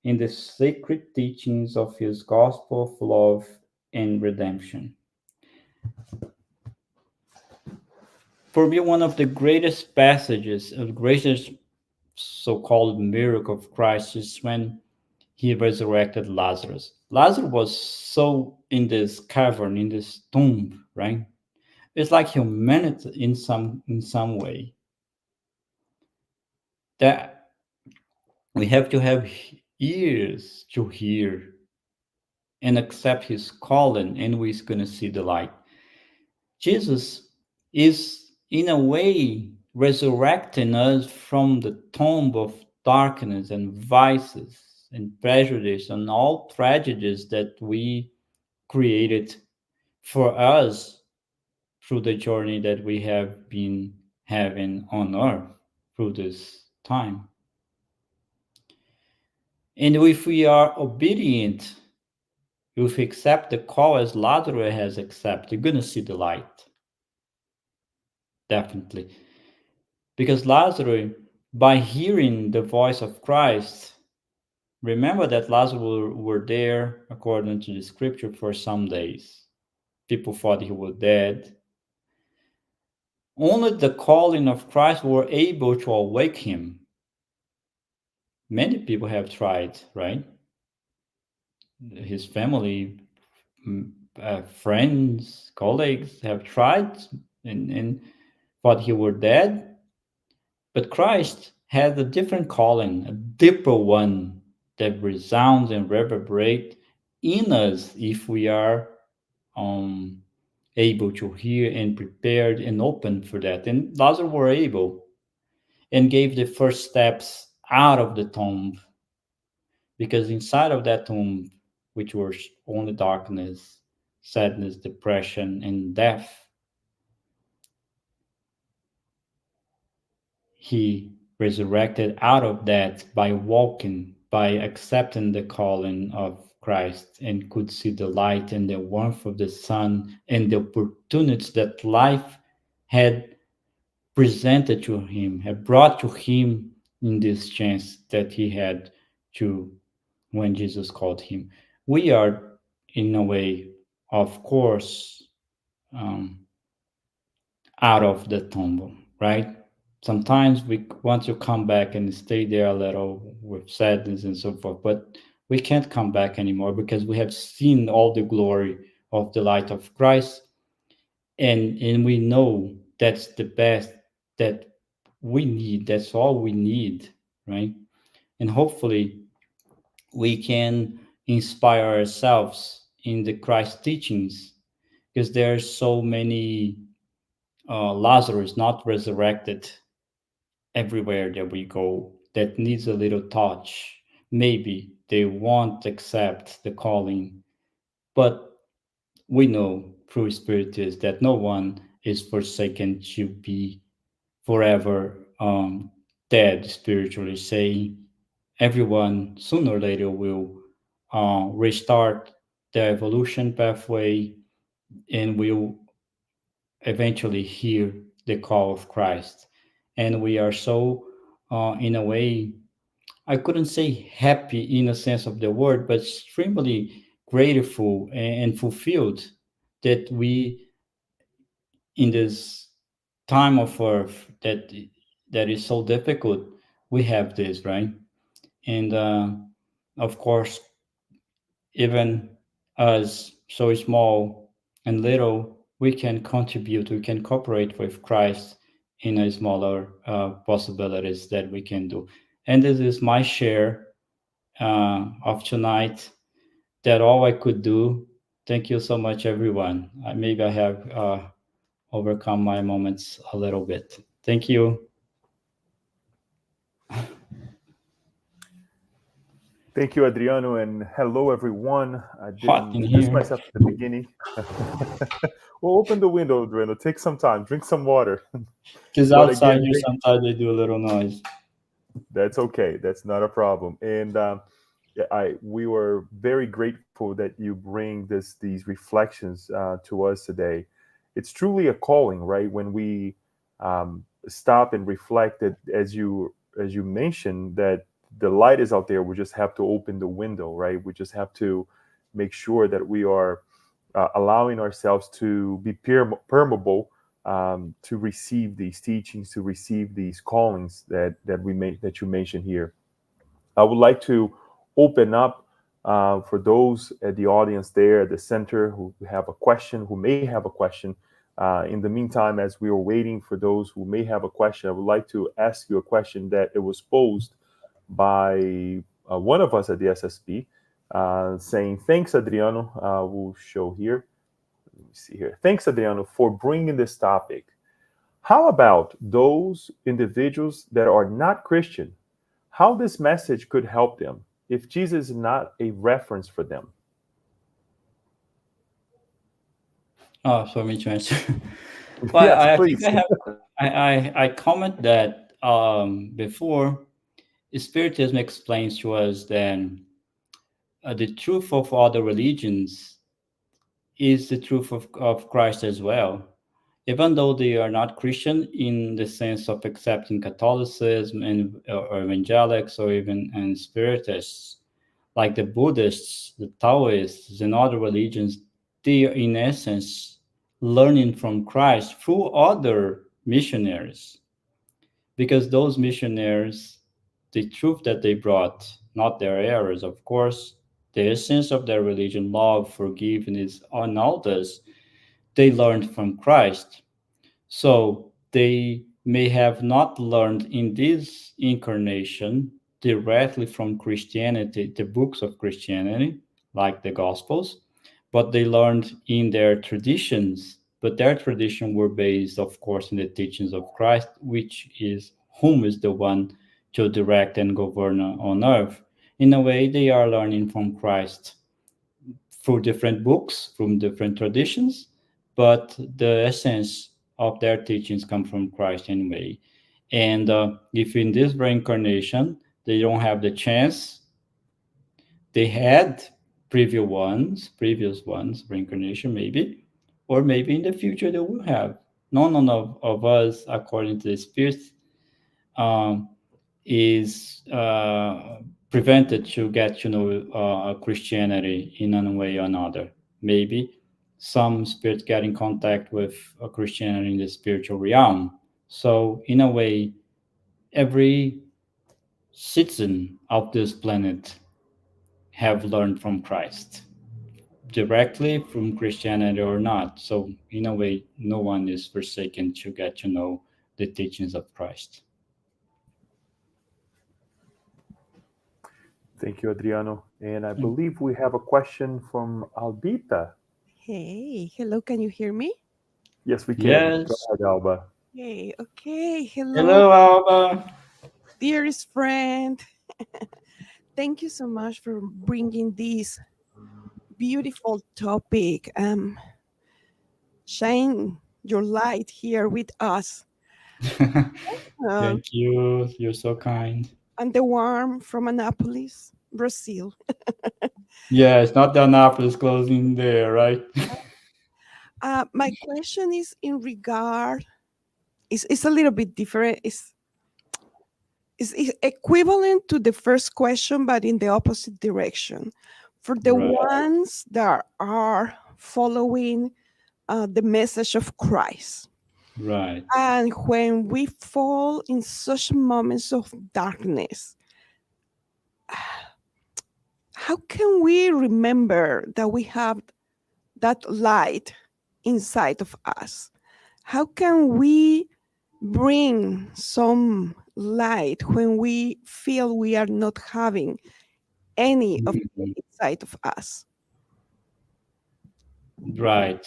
in the sacred teachings of his gospel of love and redemption. For me, one of the greatest passages, the greatest so-called miracle of Christ is when he resurrected Lazarus. Lazarus was so in this cavern, in this tomb, right? It's like humanity in some way. That we have to have ears to hear and accept his calling, and we're gonna see the light. Jesus is in a way resurrecting us from the tomb of darkness and vices and prejudice and all tragedies that we created for us through the journey that we have been having on earth through this time. And if we are obedient, if we accept the call as Lazarus has accepted, you're going to see the light. Definitely. Because Lazarus, by hearing the voice of Christ, remember that Lazarus were there, according to the scripture, for some days. People thought he was dead. Only the calling of Christ were able to awake him. Many people have tried, right? His family, friends, colleagues have tried and thought he were dead. But Christ had a different calling, a deeper one that resounds and reverberates in us if we are um, able to hear and prepared and open for that. And Lazarus were able and gave the first steps out of the tomb, because inside of that tomb, which was only darkness, sadness, depression, and death, he resurrected out of that by walking, by accepting the calling of Christ, and could see the light and the warmth of the sun and the opportunities that life had presented to him, had brought to him in this chance that he had to when Jesus called him. We are, in a way, of course, um, out of the tomb, right? Sometimes we want to come back and stay there a little with sadness and so forth, but we can't come back anymore because we have seen all the glory of the light of Christ, and we know that's the best that we need. That's all we need, right? And hopefully we can inspire ourselves in the Christ teachings, because there are so many Lazarus not resurrected everywhere that we go that needs a little touch. Maybe they won't accept the calling, but we know through Spiritism that no one is forsaken to be forever dead, spiritually saying. Everyone sooner or later will restart the evolution pathway and will eventually hear the call of Christ. And we are so, in a way, I couldn't say happy in a sense of the word, but extremely grateful and fulfilled that we, in this time of earth that is so difficult, we have this, right? And of course, even as so small and little, we can contribute, we can cooperate with Christ in a smaller possibilities that we can do. And this is my share of tonight. That all I could do. Thank you so much, everyone. Maybe I have overcome my moments a little bit. Thank you. Thank you, Adriano, and hello, everyone. I Hot didn't in introduce here. myself at the beginning. Well, open the window, Adriano. Take some time, drink some water. Because But outside again, here, sometimes they do a little noise. that's okay. That's not a problem. And yeah, we were very grateful that you bring these reflections to us today. It's truly a calling, right? When we stop and reflect that, as you mentioned, that the light is out there. We just have to open the window, right? We just have to make sure that we are allowing ourselves to be permeable, to receive these teachings, to receive these callings that you mentioned here. I would like to open up for those at the audience there at the center who have a question, who may have a question. In the meantime, as we are waiting for those who may have a question, I would like to ask you a question that it was posed by one of us at the SSP, saying, "Thanks, Adriano." We'll show here. Let me see here. Thanks, Adriano, for bringing this topic. How about those individuals that are not Christian? How this message could help them if Jesus is not a reference for them? Oh, for me to answer. Well, Yes, I think please. I have. I comment that before. Spiritism explains to us that the truth of other religions is the truth of Christ as well, even though they are not Christian in the sense of accepting Catholicism and or evangelics or even and Spiritists, like the Buddhists, the Taoists, and other religions. They are in essence learning from Christ through other missionaries, because those missionaries, the truth that they brought, not their errors, of course, the essence of their religion, love, forgiveness, and all this, they learned from Christ. So they may have not learned in this incarnation directly from Christianity, the books of Christianity, like the Gospels, but they learned in their traditions. But their tradition were based, of course, in the teachings of Christ, which is whom is the one to direct and govern on earth. In a way, they are learning from Christ through different books, from different traditions, but the essence of their teachings come from Christ anyway. And if in this reincarnation they don't have the chance, they had previous ones, reincarnation maybe, or maybe in the future they will have. None of us, according to the Spirit, um, is prevented to get to know Christianity in one way or another. Maybe some spirits get in contact with Christianity in the spiritual realm. So, in a way, every citizen of this planet have learned from Christ, directly from Christianity or not. So, in a way, no one is forsaken to get to know the teachings of Christ. Thank you, Adriano. And I believe we have a question from Albita. Hey, hello, can you hear me? Yes, we can. Go Yes. ahead, Alba. Hey, okay, hello, Hello, Alba. dearest friend. Thank you so much for bringing this beautiful topic. Shine your light here with us. Um, Thank you. You're so kind. and the warm from Anapolis, Brazil. Yeah, it's not the Anapolis closing there, right? My question is in regard, it's a little bit different. It's equivalent to the first question, but in the opposite direction. For the Right, ones that are following the message of Christ. right. And when we fall in such moments of darkness, how can we remember that we have that light inside of us? How can we bring some light when we feel we are not having any of Mhm. it inside of us? Right.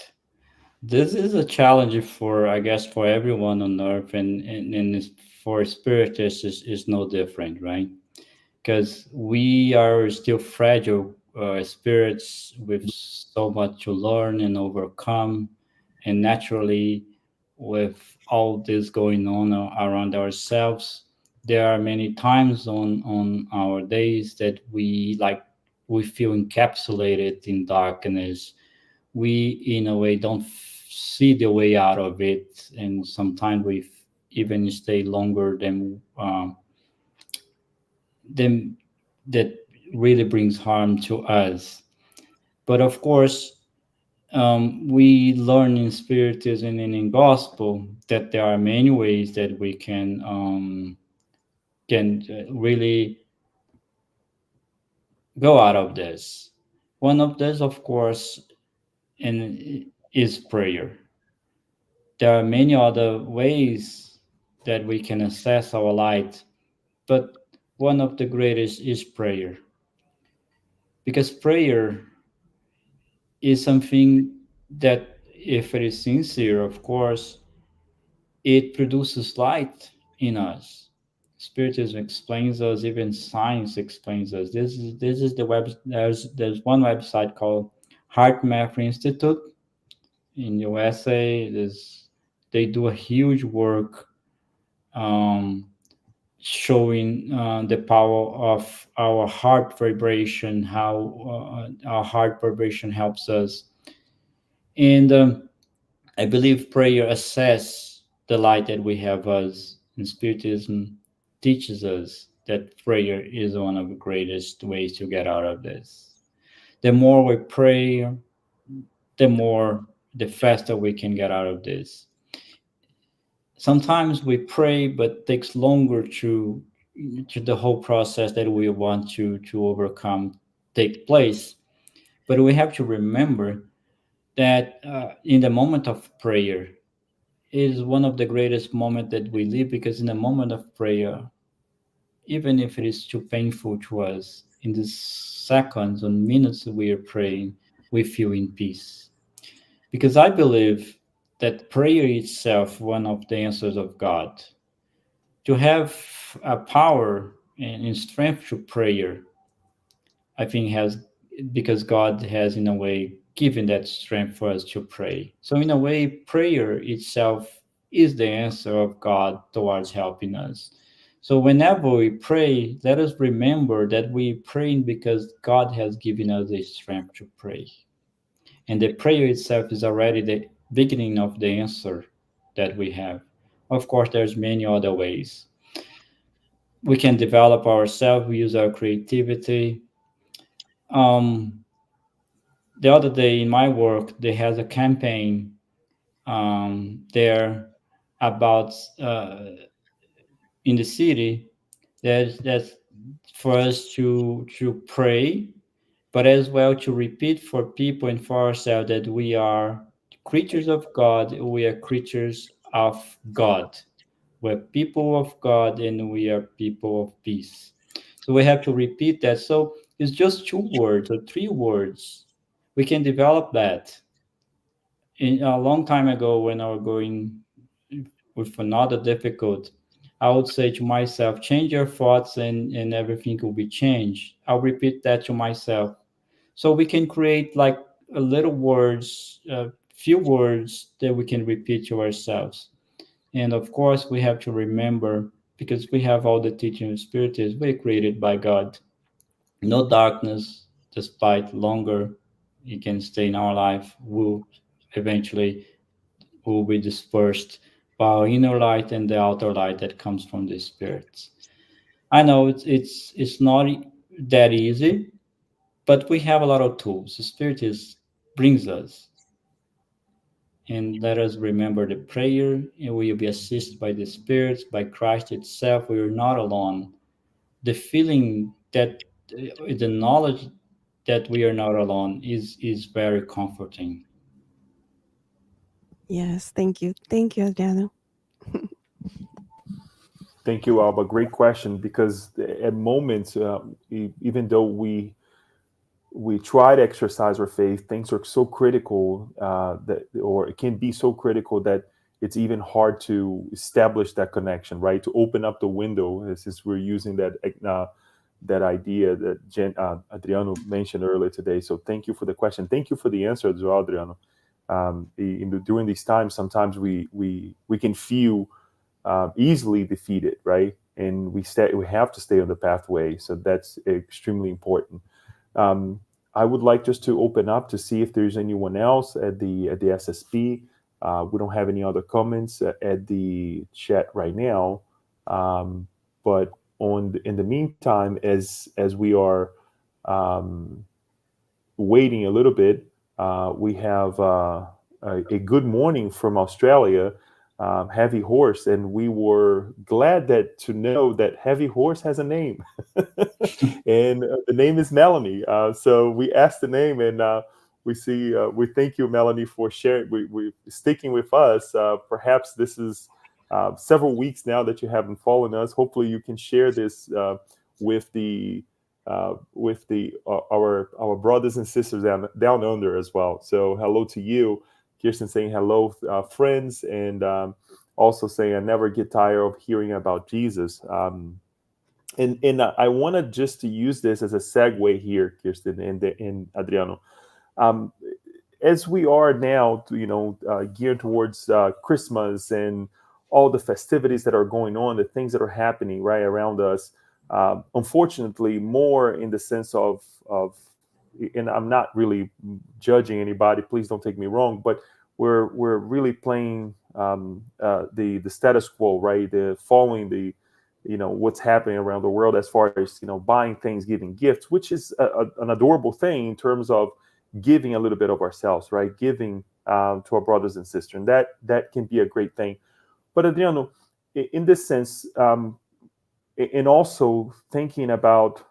This is a challenge for, I guess, for everyone on earth, and for spiritists is no different, right? Because we are still fragile spirits with so much to learn and overcome. And naturally, with all this going on around ourselves, there are many times on our days that we feel encapsulated in darkness. We, in a way, don't see the way out of it. And sometimes we even stay longer than that really brings harm to us. But of course, we learn in Spiritism and in Gospel that there are many ways that we can really go out of this. One of those, of course, and is prayer. There are many other ways that we can assess our light, but one of the greatest is prayer, because prayer is something that, if it is sincere, of course, it produces light in us. Spiritism explains us, even science explains us. This is the web. There's one website called Heart Math Institute in USA. They do a huge work showing the power of our heart vibration, how our heart vibration helps us, and I believe prayer assess the light that we have us, and Spiritism teaches us that prayer is one of the greatest ways to get out of this. The more we pray, the faster we can get out of this. Sometimes we pray, but takes longer to the whole process that we want to overcome take place. But we have to remember that in the moment of prayer is one of the greatest moments that we live, because in the moment of prayer, even if it is too painful to us, in the seconds and minutes we are praying, we feel in peace. Because I believe that prayer itself, one of the answers of God, to have a power and strength to prayer, I think has, because God has in a way given that strength for us to pray. So in a way, prayer itself is the answer of God towards helping us. So whenever we pray, let us remember that we praying because God has given us the strength to pray. And the prayer itself is already the beginning of the answer that we have. Of course, there's many other ways. We can develop ourselves, we use our creativity. Um, the other day in my work, they has a campaign there about in the city that's for us to pray, but as well to repeat for people and for ourselves that we are creatures of God, we are creatures of God. We're people of God and we are people of peace. So we have to repeat that. So it's just 2 words or 3 words. We can develop that. In a long time ago, when I was going with another difficult, I would say to myself, change your thoughts and everything will be changed. I'll repeat that to myself. So we can create like a little words, few words that we can repeat to ourselves. And of course, we have to remember, because we have all the teaching of spirits, we're created by God. No darkness, despite longer it can stay in our life, will eventually will be dispersed by our inner light and the outer light that comes from the spirits. I know it's not that easy, but we have a lot of tools. The spirit is brings us, and let us remember the prayer, and we will be assisted by the spirits, by Christ itself. We are not alone. The feeling that the knowledge that we are not alone is very comforting. Yes, thank you. Thank you, Adriano. Thank you, Alba. Great question. Because at moments, even though we try to exercise our faith, things are so critical or it can be so critical that it's even hard to establish that connection, right? To open up the window, since we're using that idea that Adriano mentioned earlier today. So thank you for the question. Thank you for the answer as well, Adriano. During these times, sometimes we can feel easily defeated, right? And we have to stay on the pathway. So that's extremely important. I would like just to open up to see if there's anyone else at the SSP. We don't have any other comments at the chat right now, but in the meantime, as we are waiting a little bit, we have a good morning from Australia. Heavy Horse, and we were glad to know that Heavy Horse has a name, and the name is Melanie. So we asked the name, and we thank you, Melanie, for sharing. We sticking with us. Perhaps this is several weeks now that you haven't followed us. Hopefully, you can share this with our brothers and sisters down under as well. So hello to you. Kirsten saying hello, friends, and also saying I never get tired of hearing about Jesus. And I wanted just to use this as a segue here, Kirsten and Adriano. Um, as we are now, geared towards Christmas and all the festivities that are going on, the things that are happening right around us. Unfortunately, more in the sense of and I'm not really judging anybody. Please don't take me wrong, but we're really playing the status quo, right? The following the what's happening around the world as far as buying things, giving gifts, which is an adorable thing in terms of giving a little bit of ourselves, right? Giving to our brothers and sisters, and that can be a great thing. But Adriano, in this sense, and also thinking about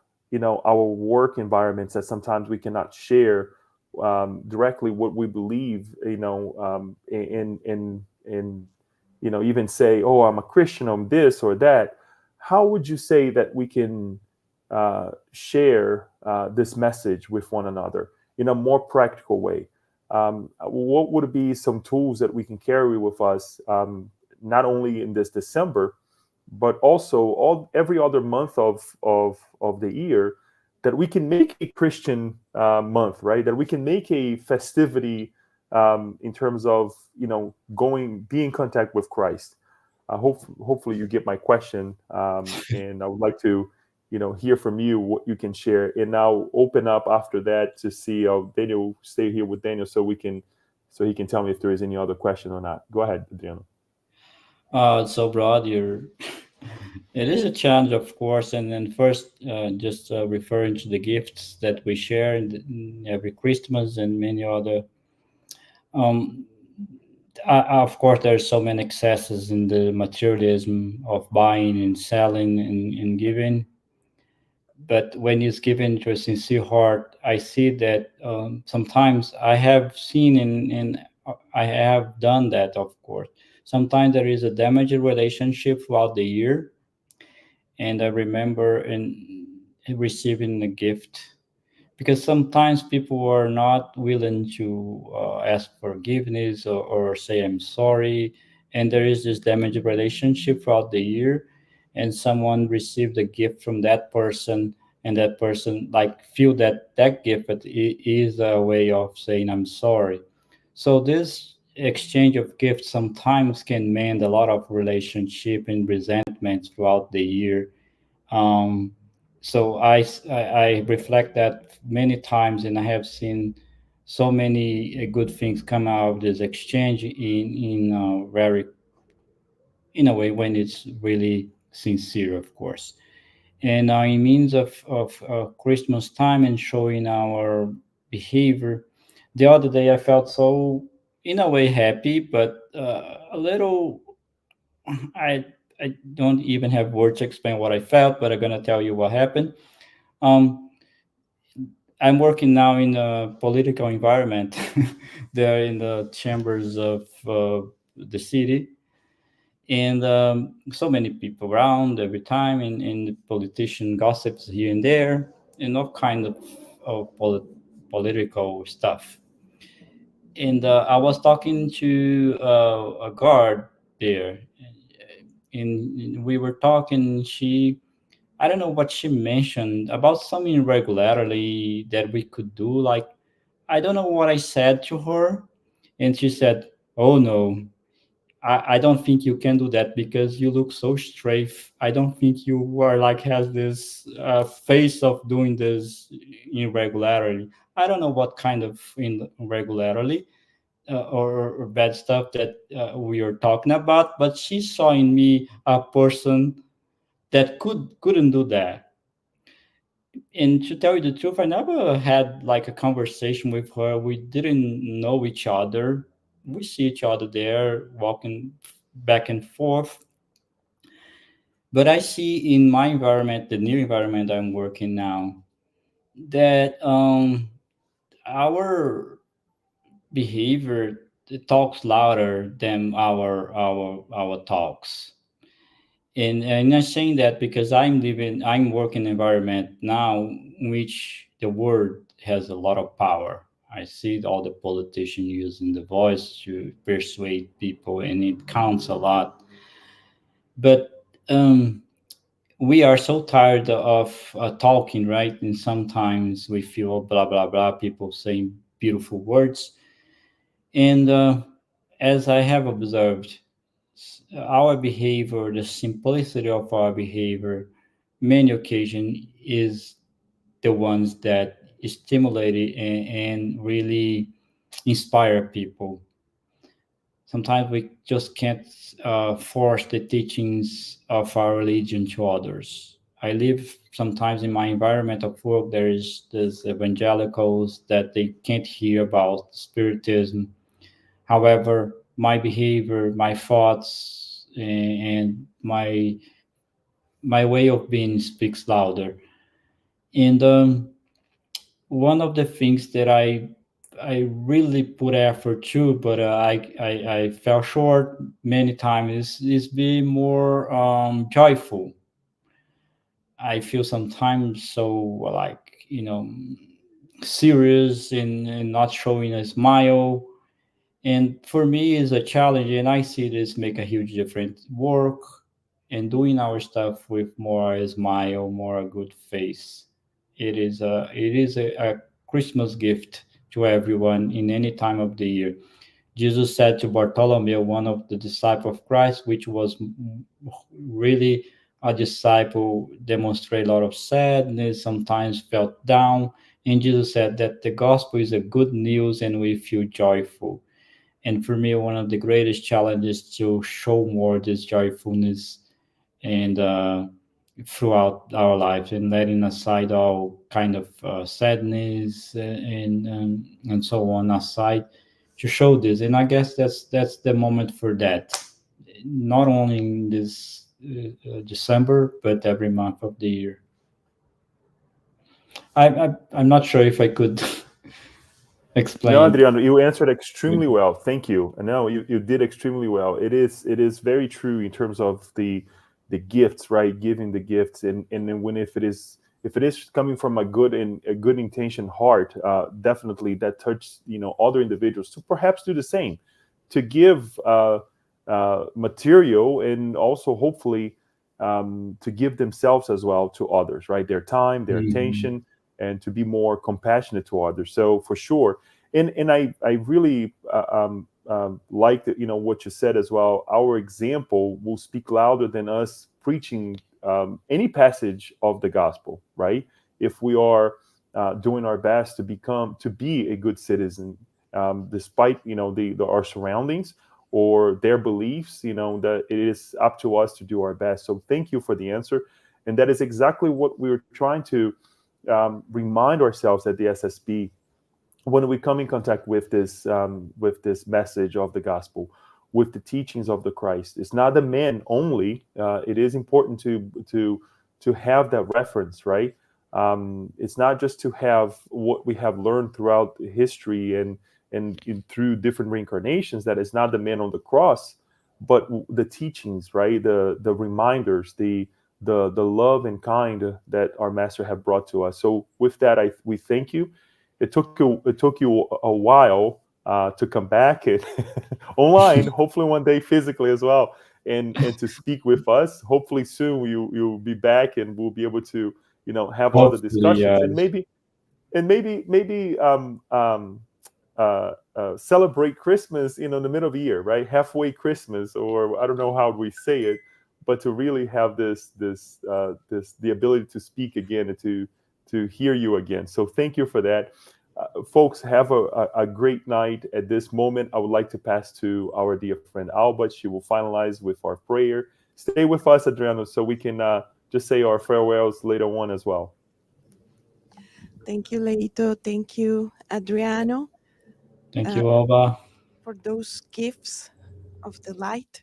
our work environments, that sometimes we cannot share directly what we believe, in even say, oh, I'm a Christian, I'm this or that. How would you say that we can share this message with one another in a more practical way? What would be some tools that we can carry with us, not only in this December, but also every other month of the year, that we can make a Christian month, right? That we can make a festivity in terms of be in contact with Christ. Hopefully you get my question, and I would like to hear from you what you can share, and now open up after that to see Daniel. Stay here with Daniel so he can tell me if there is any other question or not. Go ahead, Adriano. It's so broad. It is a challenge, of course. And then first, just referring to the gifts that we share in every Christmas and many other. Um, of course, there's so many excesses in the materialism of buying and selling and giving. But when it's given to a sincere heart, I see that sometimes I have seen in I have done that, of course. Sometimes there is a damaged relationship throughout the year, and I remember in receiving a gift, because sometimes people are not willing to ask forgiveness or say I'm sorry, and there is this damaged relationship throughout the year, and someone received a gift from that person, and that person like feel that that gift is a way of saying I'm sorry. So this exchange of gifts sometimes can mend a lot of relationship and resentments throughout the year. um, so I reflect that many times, and I have seen so many good things come out of this exchange in very in a way when it's really sincere, of course. And in means of Christmas time and showing our behavior, the other day I felt so in a way happy, but a little I I don't even have words to explain what I felt, but I'm gonna tell you what happened. Um, I'm working now in a political environment. There in the chambers of the city, and so many people around every time, and the politician gossips here and there, and all kind of political stuff. And I was talking to a guard there, and we were talking. I don't know what she mentioned about some irregularity that we could do. Like, I don't know what I said to her. And she said, "Oh no, I don't think you can do that because you look so straight. I don't think you are like has this face of doing this irregularity." I don't know what kind of irregularity or bad stuff that we are talking about, but she saw in me a person that couldn't do that. And to tell you the truth, I never had like a conversation with her. We didn't know each other. We see each other there walking back and forth. But I see in my environment, the new environment I'm working now, that our behavior talks louder than our talks. And I'm not saying that because I'm working environment now in which the word has a lot of power. I see all the politicians using the voice to persuade people, and it counts a lot. But we are so tired of talking, right? And sometimes we feel blah blah blah, people saying beautiful words. And as I have observed, our behavior, the simplicity of our behavior, many occasion is the ones that stimulate it and really inspire people. Sometimes we just can't force the teachings of our religion to others. I live sometimes in my environment of work. There is this evangelicals that they can't hear about spiritism. However, my behavior, my thoughts, and my way of being speaks louder. And one of the things that I really put effort to, but I fell short many times is be more joyful. I feel sometimes so like serious and not showing a smile. And for me, it's a challenge, and I see this make a huge difference. Work and doing our stuff with more a smile, more a good face. It is a Christmas gift to everyone in any time of the year. Jesus said to Bartholomew, one of the disciples of Christ, which was really a disciple, demonstrate a lot of sadness, sometimes felt down. And Jesus said that the gospel is a good news and we feel joyful. And for me, one of the greatest challenges to show more this joyfulness and throughout our lives and letting aside all kind of sadness and so on aside to show this. And I guess that's the moment for that, not only in this December but every month of the year. I'm not sure if I could No, explain. Adriano, you answered extremely well. Thank you. No, you did extremely well. It is very true in terms of the gifts, right? Giving the gifts, and then when if it is coming from a good and a good intention heart, definitely that touches other individuals to perhaps do the same, to give material and also hopefully to give themselves as well to others, right? Their time, their Mhm. attention, and to be more compassionate to others. So for sure, and I really like that, what you said as well. Our example will speak louder than us preaching any passage of the gospel, right? If we are doing our best to be a good citizen, despite our surroundings or their beliefs, that it is up to us to do our best. So thank you for the answer, and that is exactly what we were trying to remind ourselves at the SSB when we come in contact with this message of the gospel, with the teachings of the Christ. It's not the man only. It is important to have that reference, right? It's not just to have what we have learned throughout history and through different reincarnations. That is not the man on the cross, but the teachings, right? The reminders, the love and kind that our master have brought to us. So with that, we thank you. It took you a while to come back and online, hopefully one day physically as well, and to speak with us. Hopefully soon you'll be back and we'll be able to have other Hopefully, discussions, and yes. maybe celebrate Christmas in the middle of the year, right? Halfway Christmas, or I don't know how we say it, but to really have this the ability to speak again and to hear you again. So thank you for that. Folks, have a great night. At this moment, I would like to pass to our dear friend Alba. She will finalize with our prayer. Stay with us, Adriano, so we can just say our farewells later on as well. Thank you, Leito. Thank you, Adriano, Thank uh, you, Alba. for those gifts of the light.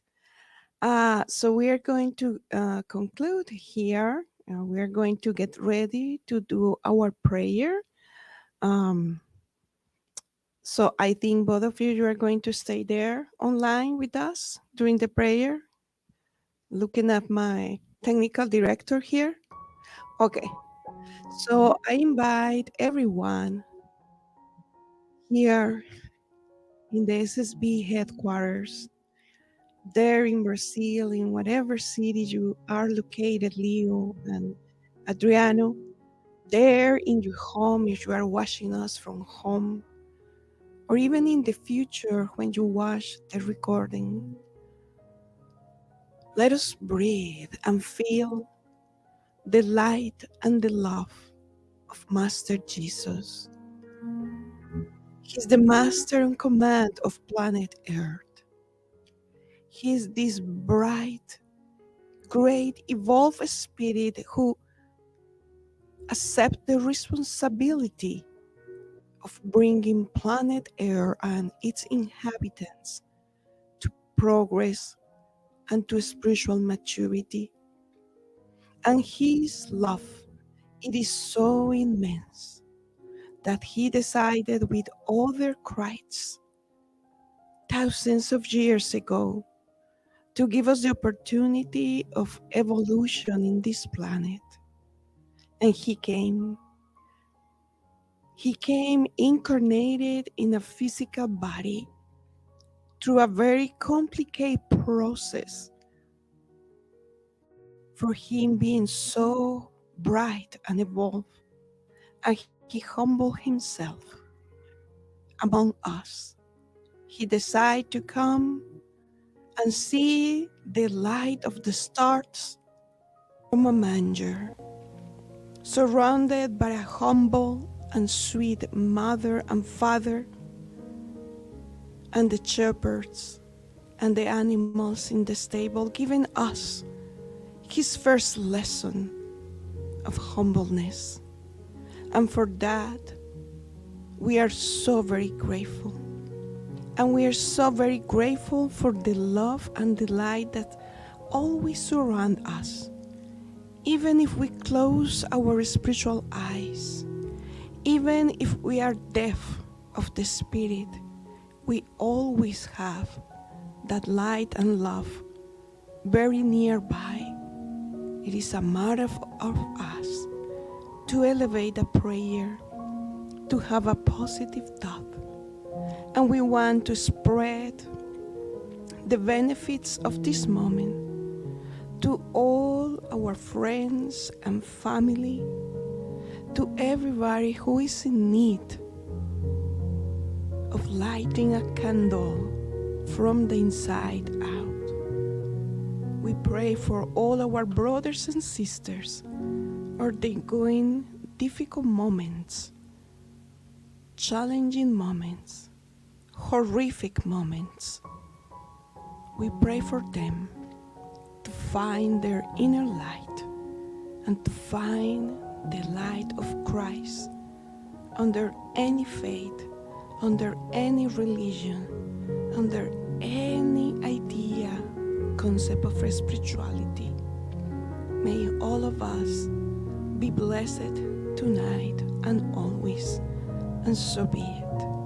So we are going to conclude here. We are going to get ready to do our prayer. Um, so I think both of you are going to stay there online with us during the prayer. Looking at my technical director here. Okay. So I invite everyone here in the SSB headquarters, there in Brazil, in whatever city you are located, Leo and Adriano, there in your home, if you are watching us from home, or even in the future when you watch the recording, let us breathe and feel the light and the love of Master Jesus. He's the master and command of planet Earth. He is this bright, great, evolved spirit who accepts the responsibility of bringing planet Earth and its inhabitants to progress and to spiritual maturity. And His love, it is so immense that He decided with other Christs thousands of years ago to give us the opportunity of evolution in this planet. And He came incarnated in a physical body through a very complicated process for Him being so bright and evolved. And He humbled Himself among us. He decided to come and see the light of the stars from a manger, surrounded by a humble and sweet mother and father, and the shepherds and the animals in the stable, giving us His first lesson of humbleness. And for that, we are so very grateful. And we are so very grateful for the love and the light that always surround us. Even if we close our spiritual eyes, even if we are deaf of the Spirit, we always have that light and love very nearby. It is a matter of us to elevate a prayer, to have a positive thought. And we want to spread the benefits of this moment to all our friends and family, to everybody who is in need of lighting a candle from the inside out. We pray for all our brothers and sisters undergoing difficult moments, challenging moments, horrific moments. We pray for them to find their inner light and to find the light of Christ under any faith, under any religion, under any idea, concept of spirituality. May all of us be blessed tonight and always, and so be it.